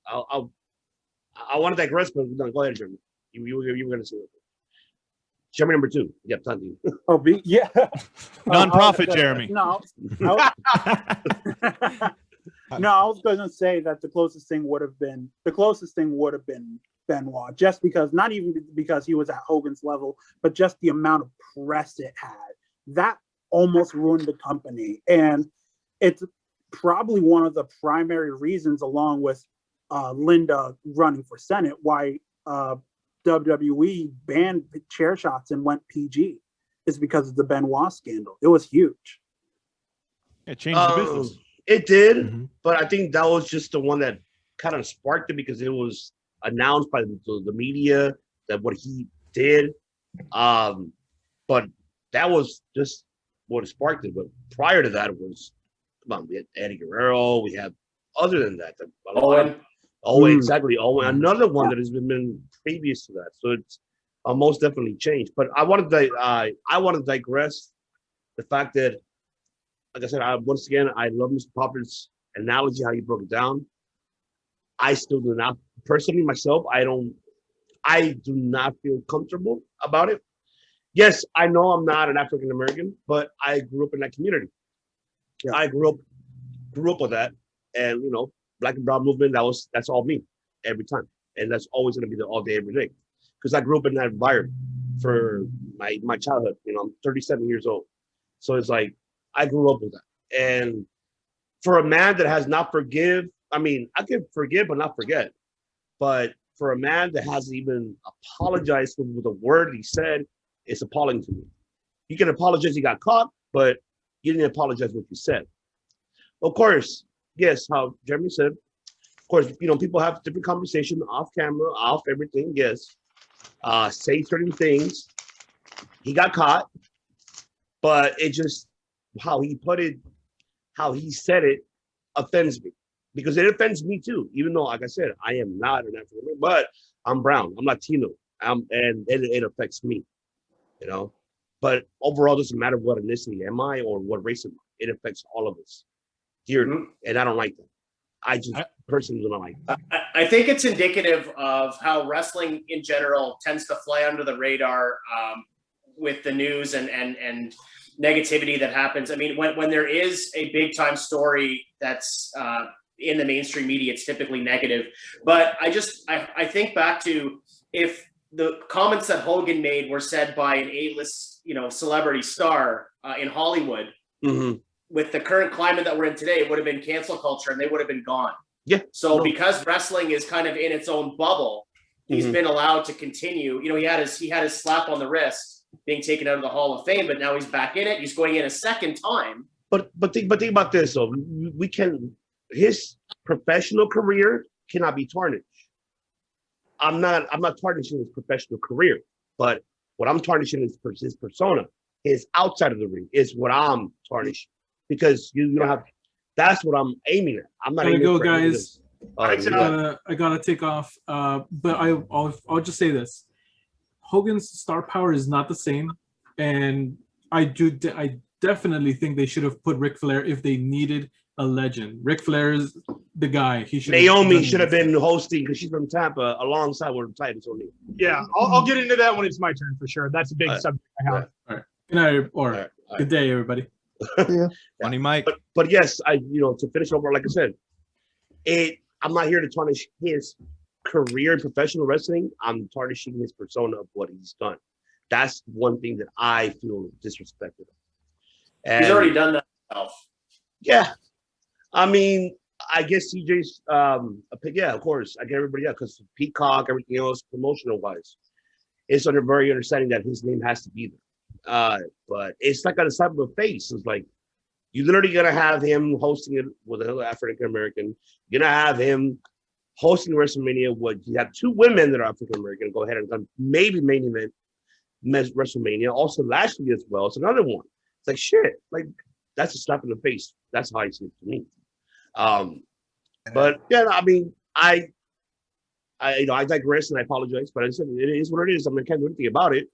I want to digress, but no, go ahead, Jeremy. You were going to say it. Jeremy number 2. Yep, Tanti. Yeah. Non-profit, Jeremy. No, I was going to say that the closest thing would have been Benoit, just because, not even because he was at Hogan's level, but just the amount of press it had. That almost ruined the company. And it's probably one of the primary reasons, along with Linda running for Senate, why WWE banned chair shots and went PG, is because of the Benoit scandal. It was huge. It changed the business. It did, but I think that was just the one that kind of sparked it, because it was announced by the media that what he did. But that was just what sparked it. But prior to that, it was, we had Eddie Guerrero. We had, other than that, exactly. Owen, another one that has been previous to that. So it's most definitely changed. But I want to digress the fact that, like I said, I love Mr. Popper's analogy, how you broke it down. I still do not, personally myself, I do not feel comfortable about it. Yes, I know I'm not an African American, but I grew up in that community. Yeah. I grew up with that, and Black and Brown movement, that's all me every time, and that's always going to be the all day, every day, because I grew up in that environment for my childhood. I'm 37 years old, so it's like I grew up with that. And for a man that has not forgive, I can forgive but not forget. But for a man that hasn't even apologized for the word he said, it's appalling to me. You can apologize, you got caught, but you didn't apologize what you said. Of course, yes, how Jeremy said, of course, people have different conversation off camera, off everything, yes. Say certain things. He got caught, but it just, how he put it, how he said it, offends me. Because it offends me too, even though, like I said, I am not an African American, but I'm brown, I'm Latino, and it affects me, But overall, it doesn't matter what ethnicity am I or what race am I. It affects all of us here, and I don't like that. I just personally don't like that. I think it's indicative of how wrestling in general tends to fly under the radar with the news and negativity that happens. When there is a big time story that's in the mainstream media, it's typically negative. But I think back to, if the comments that Hogan made were said by an A-list, celebrity star in Hollywood, with the current climate that we're in today, it would have been cancel culture and they would have been gone. Yeah. So because wrestling is kind of in its own bubble, he's been allowed to continue. He had his slap on the wrist being taken out of the Hall of Fame, but now he's back in it. He's going in a second time. But think about this though. His professional career cannot be tarnished. I'm not tarnishing his professional career, but What I'm tarnishing is his persona. His outside of the ring is what I'm tarnishing because you don't have. That's what I'm aiming at. I'm not. Gotta aiming go, for guys. I gotta gotta take off. But I'll just say this: Hogan's star power is not the same, and I definitely think they should have put Ric Flair if they needed a legend. Ric Flair is the guy. He should. Naomi should have been hosting because she's from Tampa alongside with Titus O'Neil. Yeah, I'll get into that when it's my turn for sure. That's a big subject I have. All right. Good night, or good day, everybody. Yeah. Funny Mike. But yes, to finish over, like I said, I'm not here to tarnish his career in professional wrestling. I'm tarnishing his persona of what he's done. That's one thing that I feel disrespected. He's already done that himself. Yeah. I mean, I guess CJ's yeah, of course. I get everybody because Peacock, everything else, promotional wise. It's very understanding that his name has to be there. But it's like on the side of a face. It's like you're literally gonna have him hosting it with another African American. You're gonna have him hosting WrestleMania. You have two women that are African American. Go ahead and come maybe main event WrestleMania. Also Lashley as well. It's another one. It's like shit. Like that's a slap in the face. That's how I see it to me. But yeah, I mean, I digress and I apologize. But I said it is what it is. I mean, I can't do anything about it.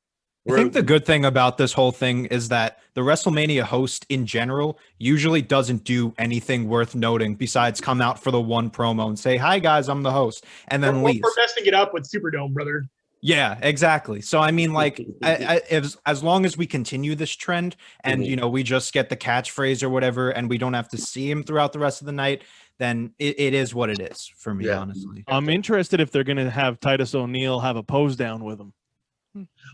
I think the good thing about this whole thing is that the WrestleMania host in general usually doesn't do anything worth noting besides come out for the one promo and say, "Hi guys, I'm the host," and then leave. We're messing it up with Superdome, brother. Yeah, exactly. So I mean, like, as long as we continue this trend and we just get the catchphrase or whatever, and we don't have to see him throughout the rest of the night, then it is what it is for me, honestly. I'm interested if they're gonna have Titus O'Neil have a pose down with him.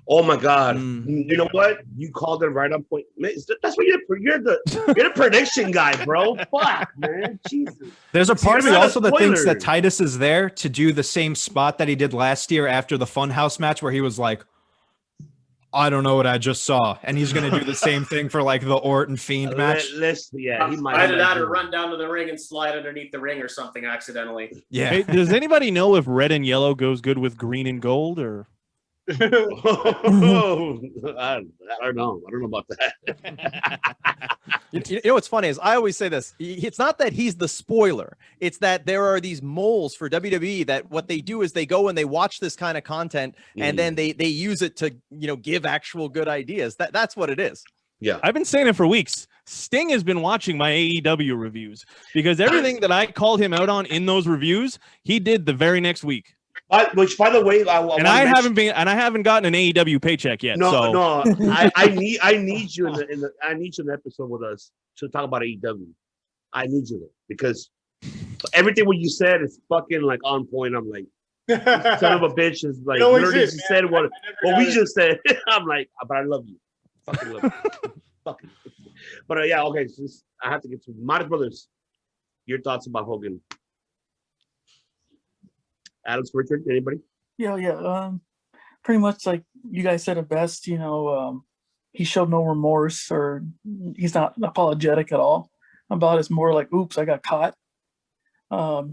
Oh my God! You know what? You called it right on point. That's what you're the prediction guy, bro. Fuck, man. Jesus. There's a part of me also that thinks that Titus is there to do the same spot that he did last year after the Funhouse match, where he was like, "I don't know what I just saw," and he's gonna do the same thing for like the Orton Fiend match. He might. Either that or run down to the ring and slide underneath the ring or something accidentally. Yeah. Hey, does anybody know if red and yellow goes good with green and gold, or? I don't know. I don't know about that. You know what's funny is I always say this. It's not that he's the spoiler. It's that there are these moles for WWE that what they do is they go and they watch this kind of content and then they use it to give actual good ideas. That's what it is. Yeah, I've been saying it for weeks. Sting has been watching my AEW reviews because everything that I called him out on in those reviews, he did the very next week. Which, by the way, I haven't gotten an AEW paycheck yet. No. I need you in the episode with us to talk about AEW. I need you there because everything what you said is fucking like on point. I'm like, son of a bitch is like literally said what we just said. I'm like, but I love you, fucking love you, fucking. But yeah, okay. So I have to get to Modest Brothers. Your thoughts about Hogan? Alex, Richard, anybody? Yeah. Pretty much like you guys said it best. He showed no remorse or he's not apologetic at all about it. It's more like, oops, I got caught.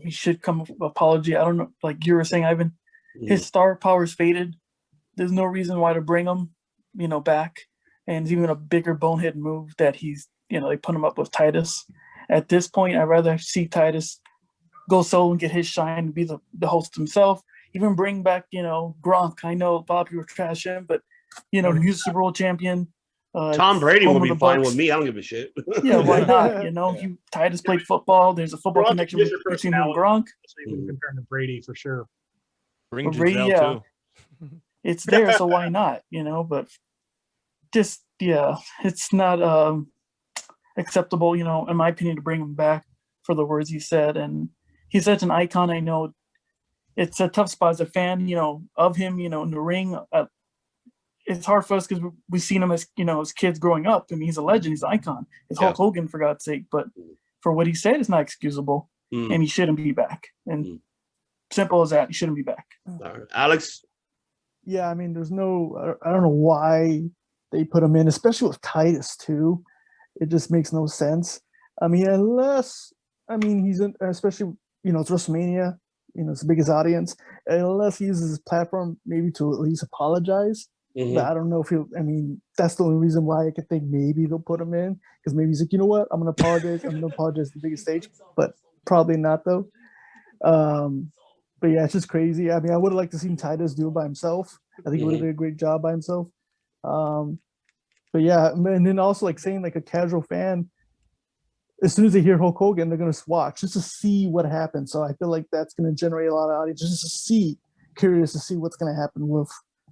He should come with an apology. I don't know, like you were saying, Ivan, his star power's faded. There's no reason why to bring him, back. And it's even a bigger bonehead move that he's, they put him up with Titus. At this point, I'd rather see Titus go solo and get his shine and be the host himself. Even bring back, Gronk. I know Bob, you were trash him, but he's Super Bowl champion. Tom Brady will be fine with me. I don't give a shit. Yeah, why not? Titus played football. There's a football connection between him and Gronk. Comparing to Brady for sure. Bring Giselle too. It's there, so why not? But just it's not acceptable, in my opinion, to bring him back for the words he said. And he's such an icon. I know it's a tough spot as a fan, of him, in the ring. It's hard for us because we've seen him as, as kids growing up. I mean, he's a legend. He's an icon. It's Hulk Hogan, for God's sake. But for what he said, it's not excusable. And he shouldn't be back. And simple as that. He shouldn't be back. Alex? Yeah, I mean, I don't know why they put him in, especially with Titus, too. It just makes no sense. I mean, he's in, especially, it's WrestleMania, it's the biggest audience. Unless he uses his platform maybe to at least apologize, But I don't know if he'll. I mean, that's the only reason why I could think maybe they'll put him in, because maybe he's like, you know what, I'm gonna apologize. I'm gonna apologize to the biggest stage, but probably not though. But yeah, it's just crazy. I mean, I would have liked to see Titus do it by himself. I think he would have did a great job by himself. But yeah, and then also like saying like a casual fan, as soon as they hear Hulk Hogan, they're gonna watch just to see what happens. So I feel like that's gonna generate a lot of audience just to see, curious to see what's gonna happen with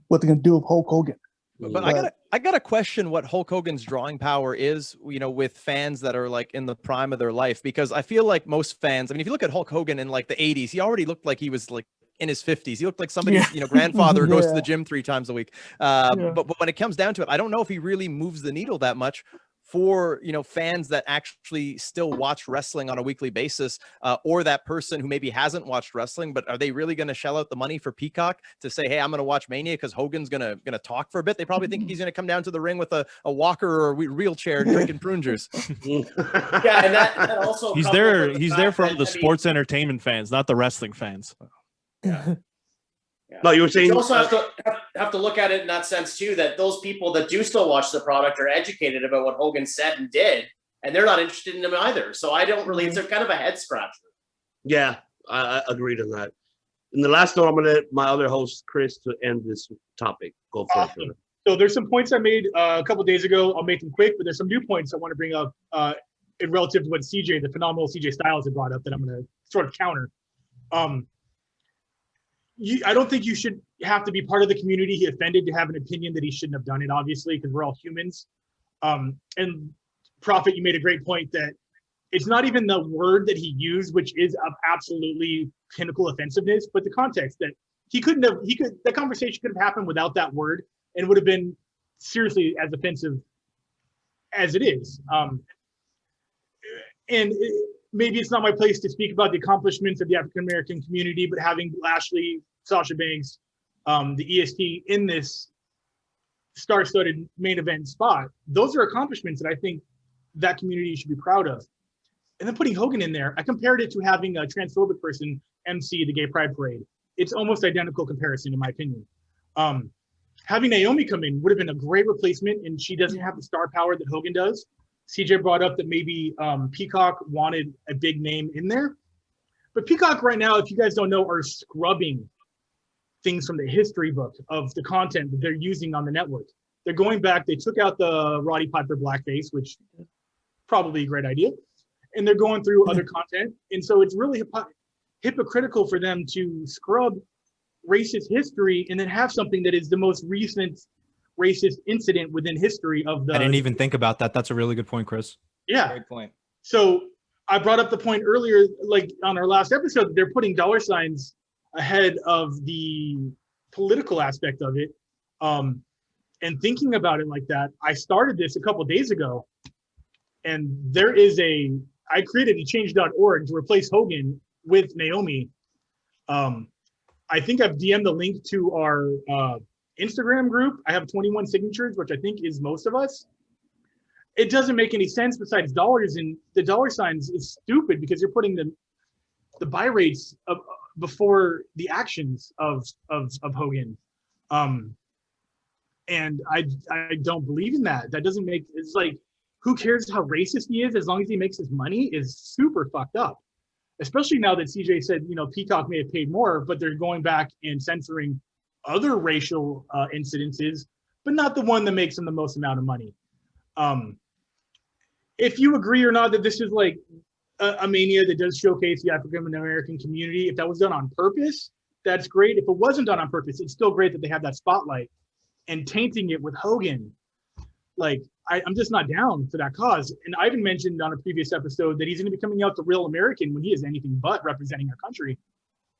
what they're gonna do with Hulk Hogan. But I gotta question what Hulk Hogan's drawing power is, you know, with fans that are like in the prime of their life, because I feel like most fans, I mean, if you look at Hulk Hogan in like the 80s, he already looked like he was like in his 50s. He looked like somebody's, you know, grandfather who goes to the gym 3 times a week. But when it comes down to it, I don't know if he really moves the needle that much for, you know, fans that actually still watch wrestling on a weekly basis, or that person who maybe hasn't watched wrestling, but are they really going to shell out the money for Peacock to say, hey, I'm going to watch Mania because Hogan's gonna talk for a bit? They probably think he's going to come down to the ring with a walker or a wheelchair drinking prune juice. Yeah, and that also he's there for the sports entertainment fans, not the wrestling fans. Yeah. No, you were saying you also have to look at it in that sense too, that those people that do still watch the product are educated about what Hogan said and did, and they're not interested in him either. So I don't really, it's a kind of a head scratcher. Yeah, I agreed on that. And the last note, I'm gonna let my other host Chris to end this topic. Go for it. So there's some points I made a couple days ago. I'll make them quick, but there's some new points I want to bring up in relative to what CJ, the phenomenal CJ Styles, had brought up that I'm going to sort of counter. I don't think you should have to be part of the community he offended to have an opinion that he shouldn't have done it, obviously, because we're all humans. And Prophet, you made a great point that it's not even the word that he used, which is of absolutely pinnacle offensiveness, but the context that the conversation could have happened without that word and would have been seriously as offensive as it is. Maybe it's not my place to speak about the accomplishments of the African-American community, but having Lashley, Sasha Banks, the EST in this star-studded main event spot, those are accomplishments that I think that community should be proud of. And then putting Hogan in there, I compared it to having a transphobic person MC the Gay Pride Parade. It's almost identical comparison, in my opinion. Having Naomi come in would have been a great replacement, and she doesn't have the star power that Hogan does. CJ brought up that maybe Peacock wanted a big name in there. But Peacock right now, if you guys don't know, are scrubbing things from the history book of the content that they're using on the network. They're going back. They took out the Roddy Piper blackface, which probably a great idea. And they're going through other content. And so it's really hypocritical for them to scrub racist history and then have something that is the most recent racist incident within history of the. I didn't even think about that. That's a really good point, Chris. Yeah. Great point. So I brought up the point earlier, like on our last episode, they're putting dollar signs ahead of the political aspect of it. And thinking about it like that, I started this a couple days ago, and I created a change.org to replace Hogan with Naomi. I think I've DM'd the link to our Instagram group. I have 21 signatures, which I think is most of us. It doesn't make any sense besides dollars, and the dollar signs is stupid because you're putting the buy rates before the actions of Hogan. And I don't believe in that. That doesn't make, it's like, who cares how racist he is as long as he makes his money is super fucked up. Especially now that CJ said, Peacock may have paid more, but they're going back and censoring other racial incidences, but not the one that makes them the most amount of money. If you agree or not that this is like a mania that does showcase the African-American community, if that was done on purpose, that's great. If it wasn't done on purpose, it's still great that they have that spotlight, and tainting it with Hogan. Like, I'm just not down for that cause. And Ivan mentioned on a previous episode that he's going to be coming out the real American when he is anything but representing our country,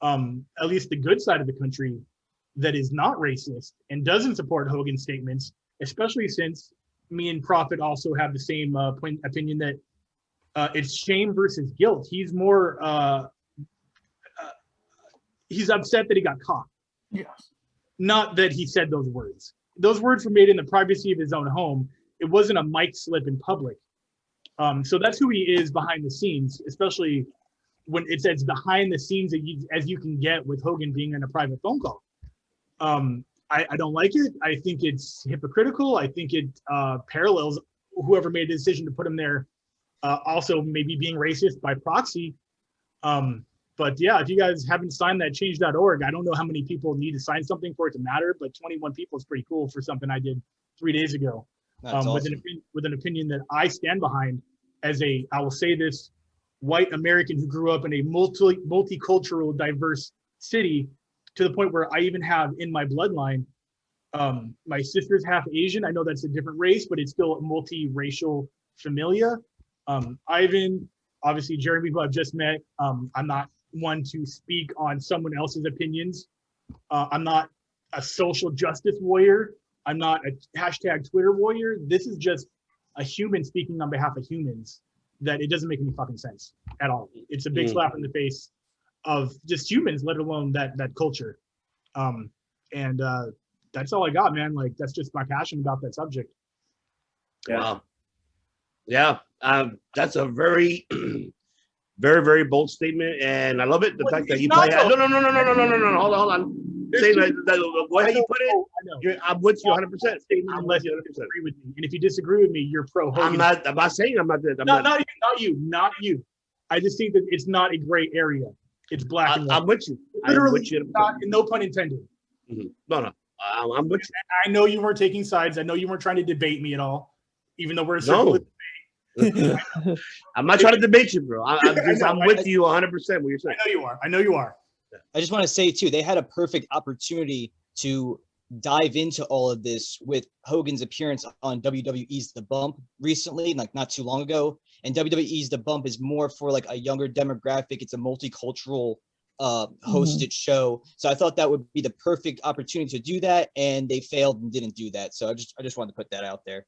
at least the good side of the country that is not racist and doesn't support Hogan's statements, especially since me and Prophet also have the same opinion that it's shame versus guilt. He's more, he's upset that he got caught. Yes. Not that he said those words. Those words were made in the privacy of his own home. It wasn't a mic slip in public. So that's who he is behind the scenes, especially when it's as behind the scenes as you can get with Hogan being in a private phone call. I don't like it. I think it's hypocritical. I think it parallels whoever made the decision to put him there, also maybe being racist by proxy. But yeah, if you guys haven't signed that change.org, I don't know how many people need to sign something for it to matter, but 21 people is pretty cool for something I did 3 days ago. Awesome. With an opinion that I stand behind as I will say this, white American who grew up in a multicultural, diverse city, to the point where I even have in my bloodline, my sister's half Asian. I know that's a different race, but it's still a multiracial familia. Ivan, obviously Jeremy, who I've just met. I'm not one to speak on someone else's opinions. I'm not a social justice warrior. I'm not a hashtag Twitter warrior. This is just a human speaking on behalf of humans, that it doesn't make any fucking sense at all. It's a big slap in the face of just humans, let alone that culture. That's all I got, man. Like, that's just my passion about that subject. Wow. Yeah. That's a very, very, very bold statement, and I love it. The fact that you play. No. Hold on. Saying that the way you put it, I'm with you 100%. Unless you disagree with me, and if you disagree with me, you're pro Hogan. I'm not saying I'm not. Not you. I just think that it's not a gray area. It's black and white. I'm with you. Literally, not, no pun intended. Mm-hmm. No. I'm with you. I know you weren't taking sides. I know you weren't trying to debate me at all, even though we're a circle of debate. I'm not trying to debate you, bro. I'm with you 100%. What you're saying. I know you are. I just want to say too, they had a perfect opportunity to dive into all of this with Hogan's appearance on WWE's The Bump recently, like not too long ago. And WWE's The Bump is more for like a younger demographic. It's a multicultural hosted show. So I thought that would be the perfect opportunity to do that, and they failed and didn't do that. So I just wanted to put that out there.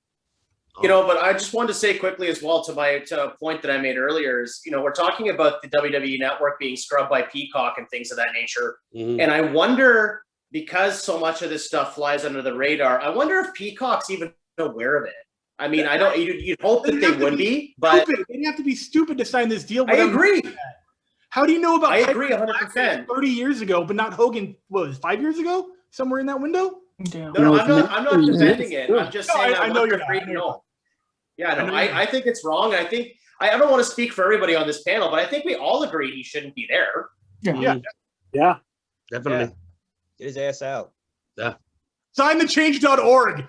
You know, but I just wanted to say quickly as well to a point that I made earlier is, you know, we're talking about the WWE network being scrubbed by Peacock and things of that nature. Mm-hmm. And I wonder, because so much of this stuff flies under the radar, I wonder if Peacock's even aware of it. I mean, I don't, you'd hope that they would be, but they'd have to be stupid to sign this deal. I agree. How do you know about? I agree 100%. 30 years ago, but not Hogan. What was it, 5 years ago? Somewhere in that window. Yeah. No, I'm not defending it. I'm just saying. I know you're not. No. Yeah, no, I think it's wrong. I think I don't want to speak for everybody on this panel, but I think we all agree he shouldn't be there. Yeah, definitely. Yeah. Get his ass out. Yeah. Sign the change.org.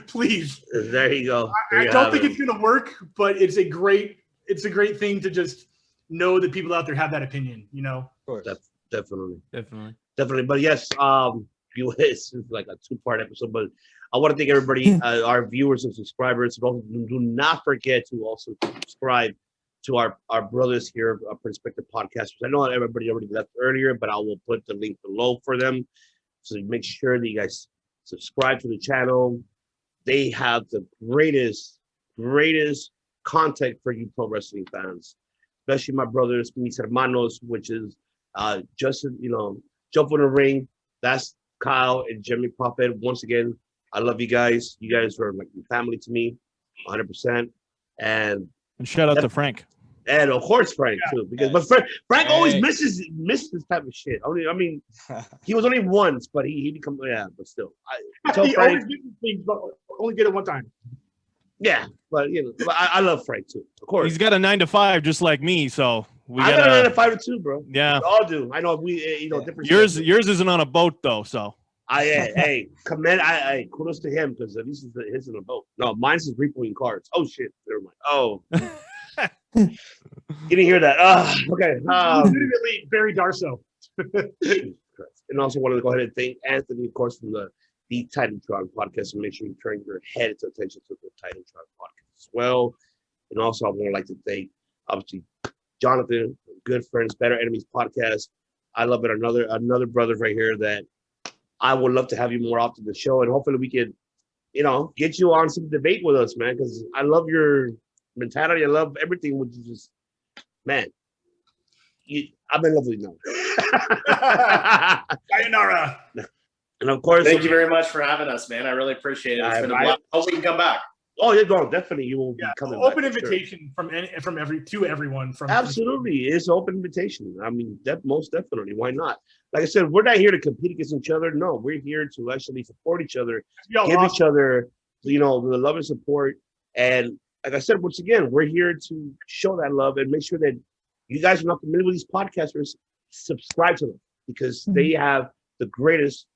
Please. There you go. I don't think it's gonna work, but it's a great thing to just know that people out there have that opinion, you know. Of course. Definitely. Definitely. But yes, it's like a 2-part episode, but I want to thank everybody, our viewers and subscribers. Do not forget to also subscribe to our brothers here, Perspective Podcasters. I know everybody already left earlier, but I will put the link below for them. So make sure that you guys subscribe to the channel. They have the greatest content for you pro wrestling fans, especially my brothers, mis hermanos, which is Justin, Jump on the Ring. That's Kyle and Jimmy Prophet. Once again, I love you guys. You guys are like family to me, 100%. And shout out to Frank. And of course Frank too, but Frank always misses this type of shit. I mean, he was only once, but he become but still. He always gets things, but only get it one time. Yeah, but I love Frank too. Of course, he's got a 9-to-5 just like me, so I got a 9-to-5 too, bro. Yeah, we all do. I know we, different. Yours isn't on a boat though, so. Hey, commend. Kudos to him because at least his in a boat. No, mine's is repoing cards. Oh shit, never mind. Oh. You didn't hear that. Okay. Legitimately Barry Darso. And also wanted to go ahead and thank Anthony, of course, from the TITANTRON podcast, and make sure you turn your head to attention to the TITANTRON podcast as well. And also, I would like to thank, obviously, Jonathan, Good Friends, Better Enemies podcast. I love it. Another brother right here that I would love to have you more often on the show, and hopefully we could, get you on some debate with us, man, because I love your mentality. I love everything, which is just, man, I'm in love with you now. Sayonara. And of course, thank you very much for having us, man. I really appreciate it. It's been a blast. Hope we can come back. Oh, yeah, no, definitely you will be coming. Open back, invitation from everyone. Absolutely, it's an open invitation. I mean, most definitely. Why not? Like I said, we're not here to compete against each other. No, we're here to actually support each other, give each other, the love and support. And like I said, once again, we're here to show that love and make sure that you guys are not familiar with these podcasters. Subscribe to them because they have the greatest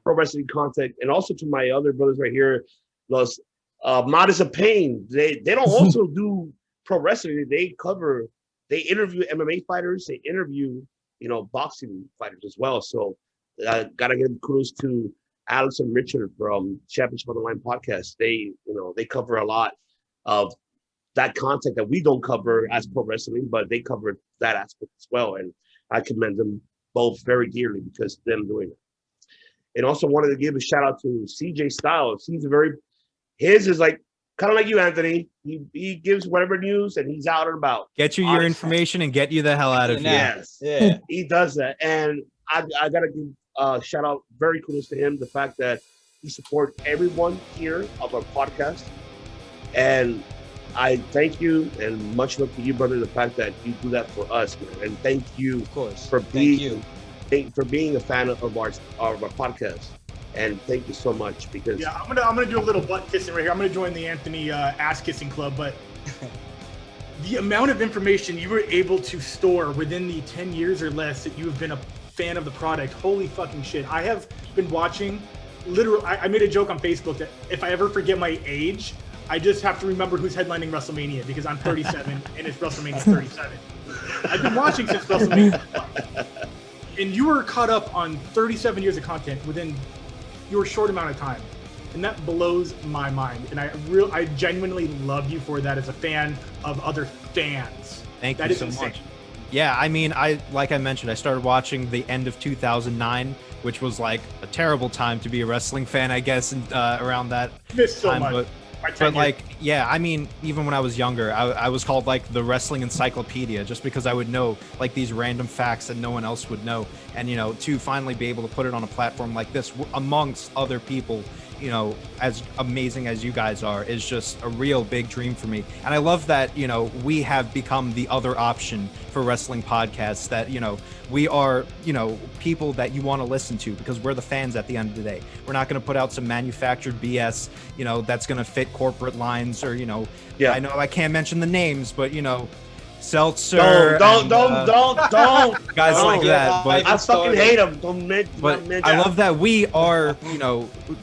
pro wrestling content. And also to my other brothers right here, Los Modest of Pain. They don't also do pro wrestling. They interview MMA fighters. They interview, boxing fighters as well. So gotta give kudos to Alex and Richard from Championship on the Line podcast. They cover a lot of that content that we don't cover as pro wrestling, but they cover that aspect as well. And I commend them both very dearly because of them doing it. And also wanted to give a shout out to CJ Styles. His is like kind of like you, Anthony. He gives whatever news and he's out and about. Get you your information and get you the hell out of here. Yes, yeah, he does that. And I gotta give shout out, very kudos to him, the fact that he supports everyone here of our podcast. And I thank you and much love to you, brother, the fact that you do that for us, man. And thank you, of course, for being a fan of our podcast. And thank you so much because I'm gonna do a little butt kissing right here. I'm gonna join the Anthony ass kissing club, but the amount of information you were able to store within the 10 years or less that you have been a fan of the product, holy fucking shit. I have been watching I made a joke on Facebook that if I ever forget my age, I just have to remember who's headlining WrestleMania because I'm 37 and it's WrestleMania 37. I've been watching since WrestleMania. And you were caught up on 37 years of content within your short amount of time. And that blows my mind. And I genuinely love you for that as a fan of other fans. Thank you so much. Yeah, I mean, like I mentioned, I started watching the end of 2009, which was like a terrible time to be a wrestling fan, I guess, and around that time. But like, yeah, I mean, even when I was younger, I was called like the wrestling encyclopedia just because I would know like these random facts that no one else would know. And, to finally be able to put it on a platform like this amongst other people, as amazing as you guys are, is just a real big dream for me. And I love that, we have become the other option for wrestling podcasts, that, we are, people that you want to listen to because we're the fans at the end of the day. We're not going to put out some manufactured BS, that's going to fit corporate lines or, I know I can't mention the names, but, Seltzer. Don't. Guys like that. But I fucking hate them. But I love that we are,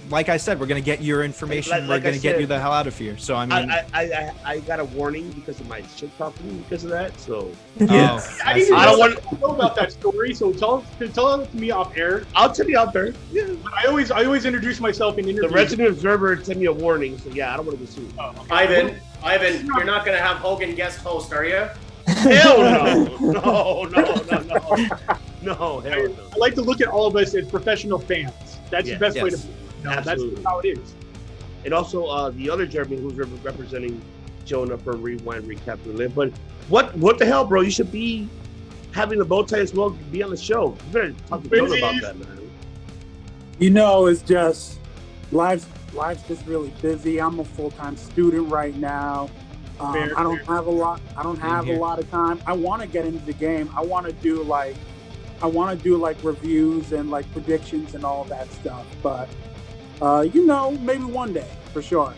like I said, we're going to get your information. We're going to get you the hell out of here. So, I mean. I got a warning because of my shit talking because of that. So. Yeah. I don't want to know about that story. So tell it to me off air. I'll tell you off air. Yeah. I always introduce myself in interviews. The resident observer sent me a warning. So, yeah, I don't want to get sued. Oh, okay. Ivan, you're not going to have Hogan guest host, are you? Hell no. Hell no. I like to look at all of us as professional fans. That's the best way to put it. That's how it is. And also the other Jeremy who's representing Jonah for Rewind Recap Relive. But what the hell, bro? You should be having the bow tie as well, be on the show. You better talk to Jonah about that, man. It's just life's just really busy. I'm a full-time student right now. I don't have a lot of time. I want to get into the game. I want to do like reviews and like predictions and all that stuff. But maybe one day for sure.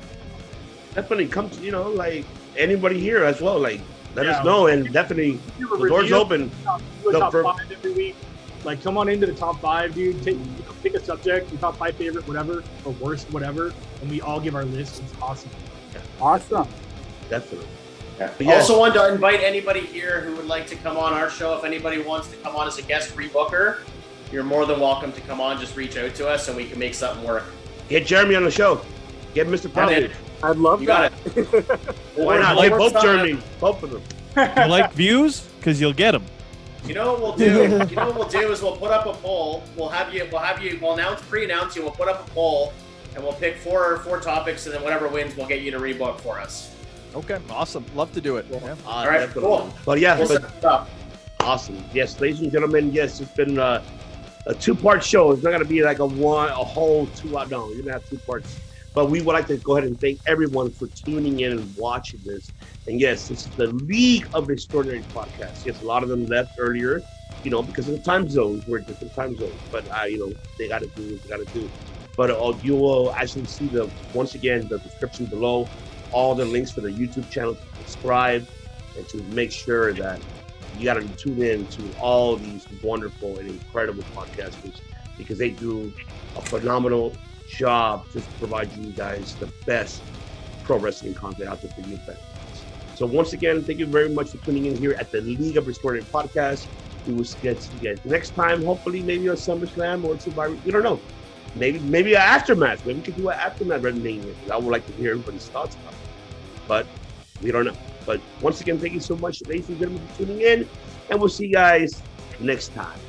Definitely come to like anybody here as well. Like let us know, and definitely the door's open. Top 5 every week. Like come on into the top 5, dude. Pick a subject, your top 5 favorite, whatever, or worst, whatever, and we all give our list. It's awesome. Yeah. Awesome. Definitely. Yeah. Also want to invite anybody here who would like to come on our show. If anybody wants to come on as a guest rebooker, you're more than welcome to come on. Just reach out to us and we can make something work. Get Jeremy on the show. Get Mr. Probably. I'd love that. You got it. Why not? Get both Jeremy. Both of them. You like views? Because you'll get them. You know what we'll do? Is we'll put up a poll. We'll pre-announce you. We'll put up a poll and we'll pick four topics, and then whatever wins, we'll get you to rebook for us. Okay, awesome. Love to do it. Yeah. All right, cool. But awesome. Yes, ladies and gentlemen. Yes, it's been a 2-part show. It's not gonna be like a whole 2 hour. No, you're gonna have 2 parts. But we would like to go ahead and thank everyone for tuning in and watching this. And yes, this is the League of Extraordinary podcast. Yes, a lot of them left earlier, because of the time zones. We're different time zones. But, they got to do what they got to do. But you will actually see once again, the description below, all the links for the YouTube channel to subscribe and to make sure that you got to tune in to all these wonderful and incredible podcasters, because they do a phenomenal job to provide you guys the best pro wrestling content out there for you fans. So once again, thank you very much for tuning in here at the League of Extraordinary Podcast. We will get to you guys next time, hopefully maybe a SummerSlam or Survivor. We don't know. Maybe an aftermath. Maybe we could do an aftermath WrestleMania. I would like to hear everybody's thoughts about it. But we don't know. But once again, thank you so much, ladies and gentlemen, for tuning in. And we'll see you guys next time.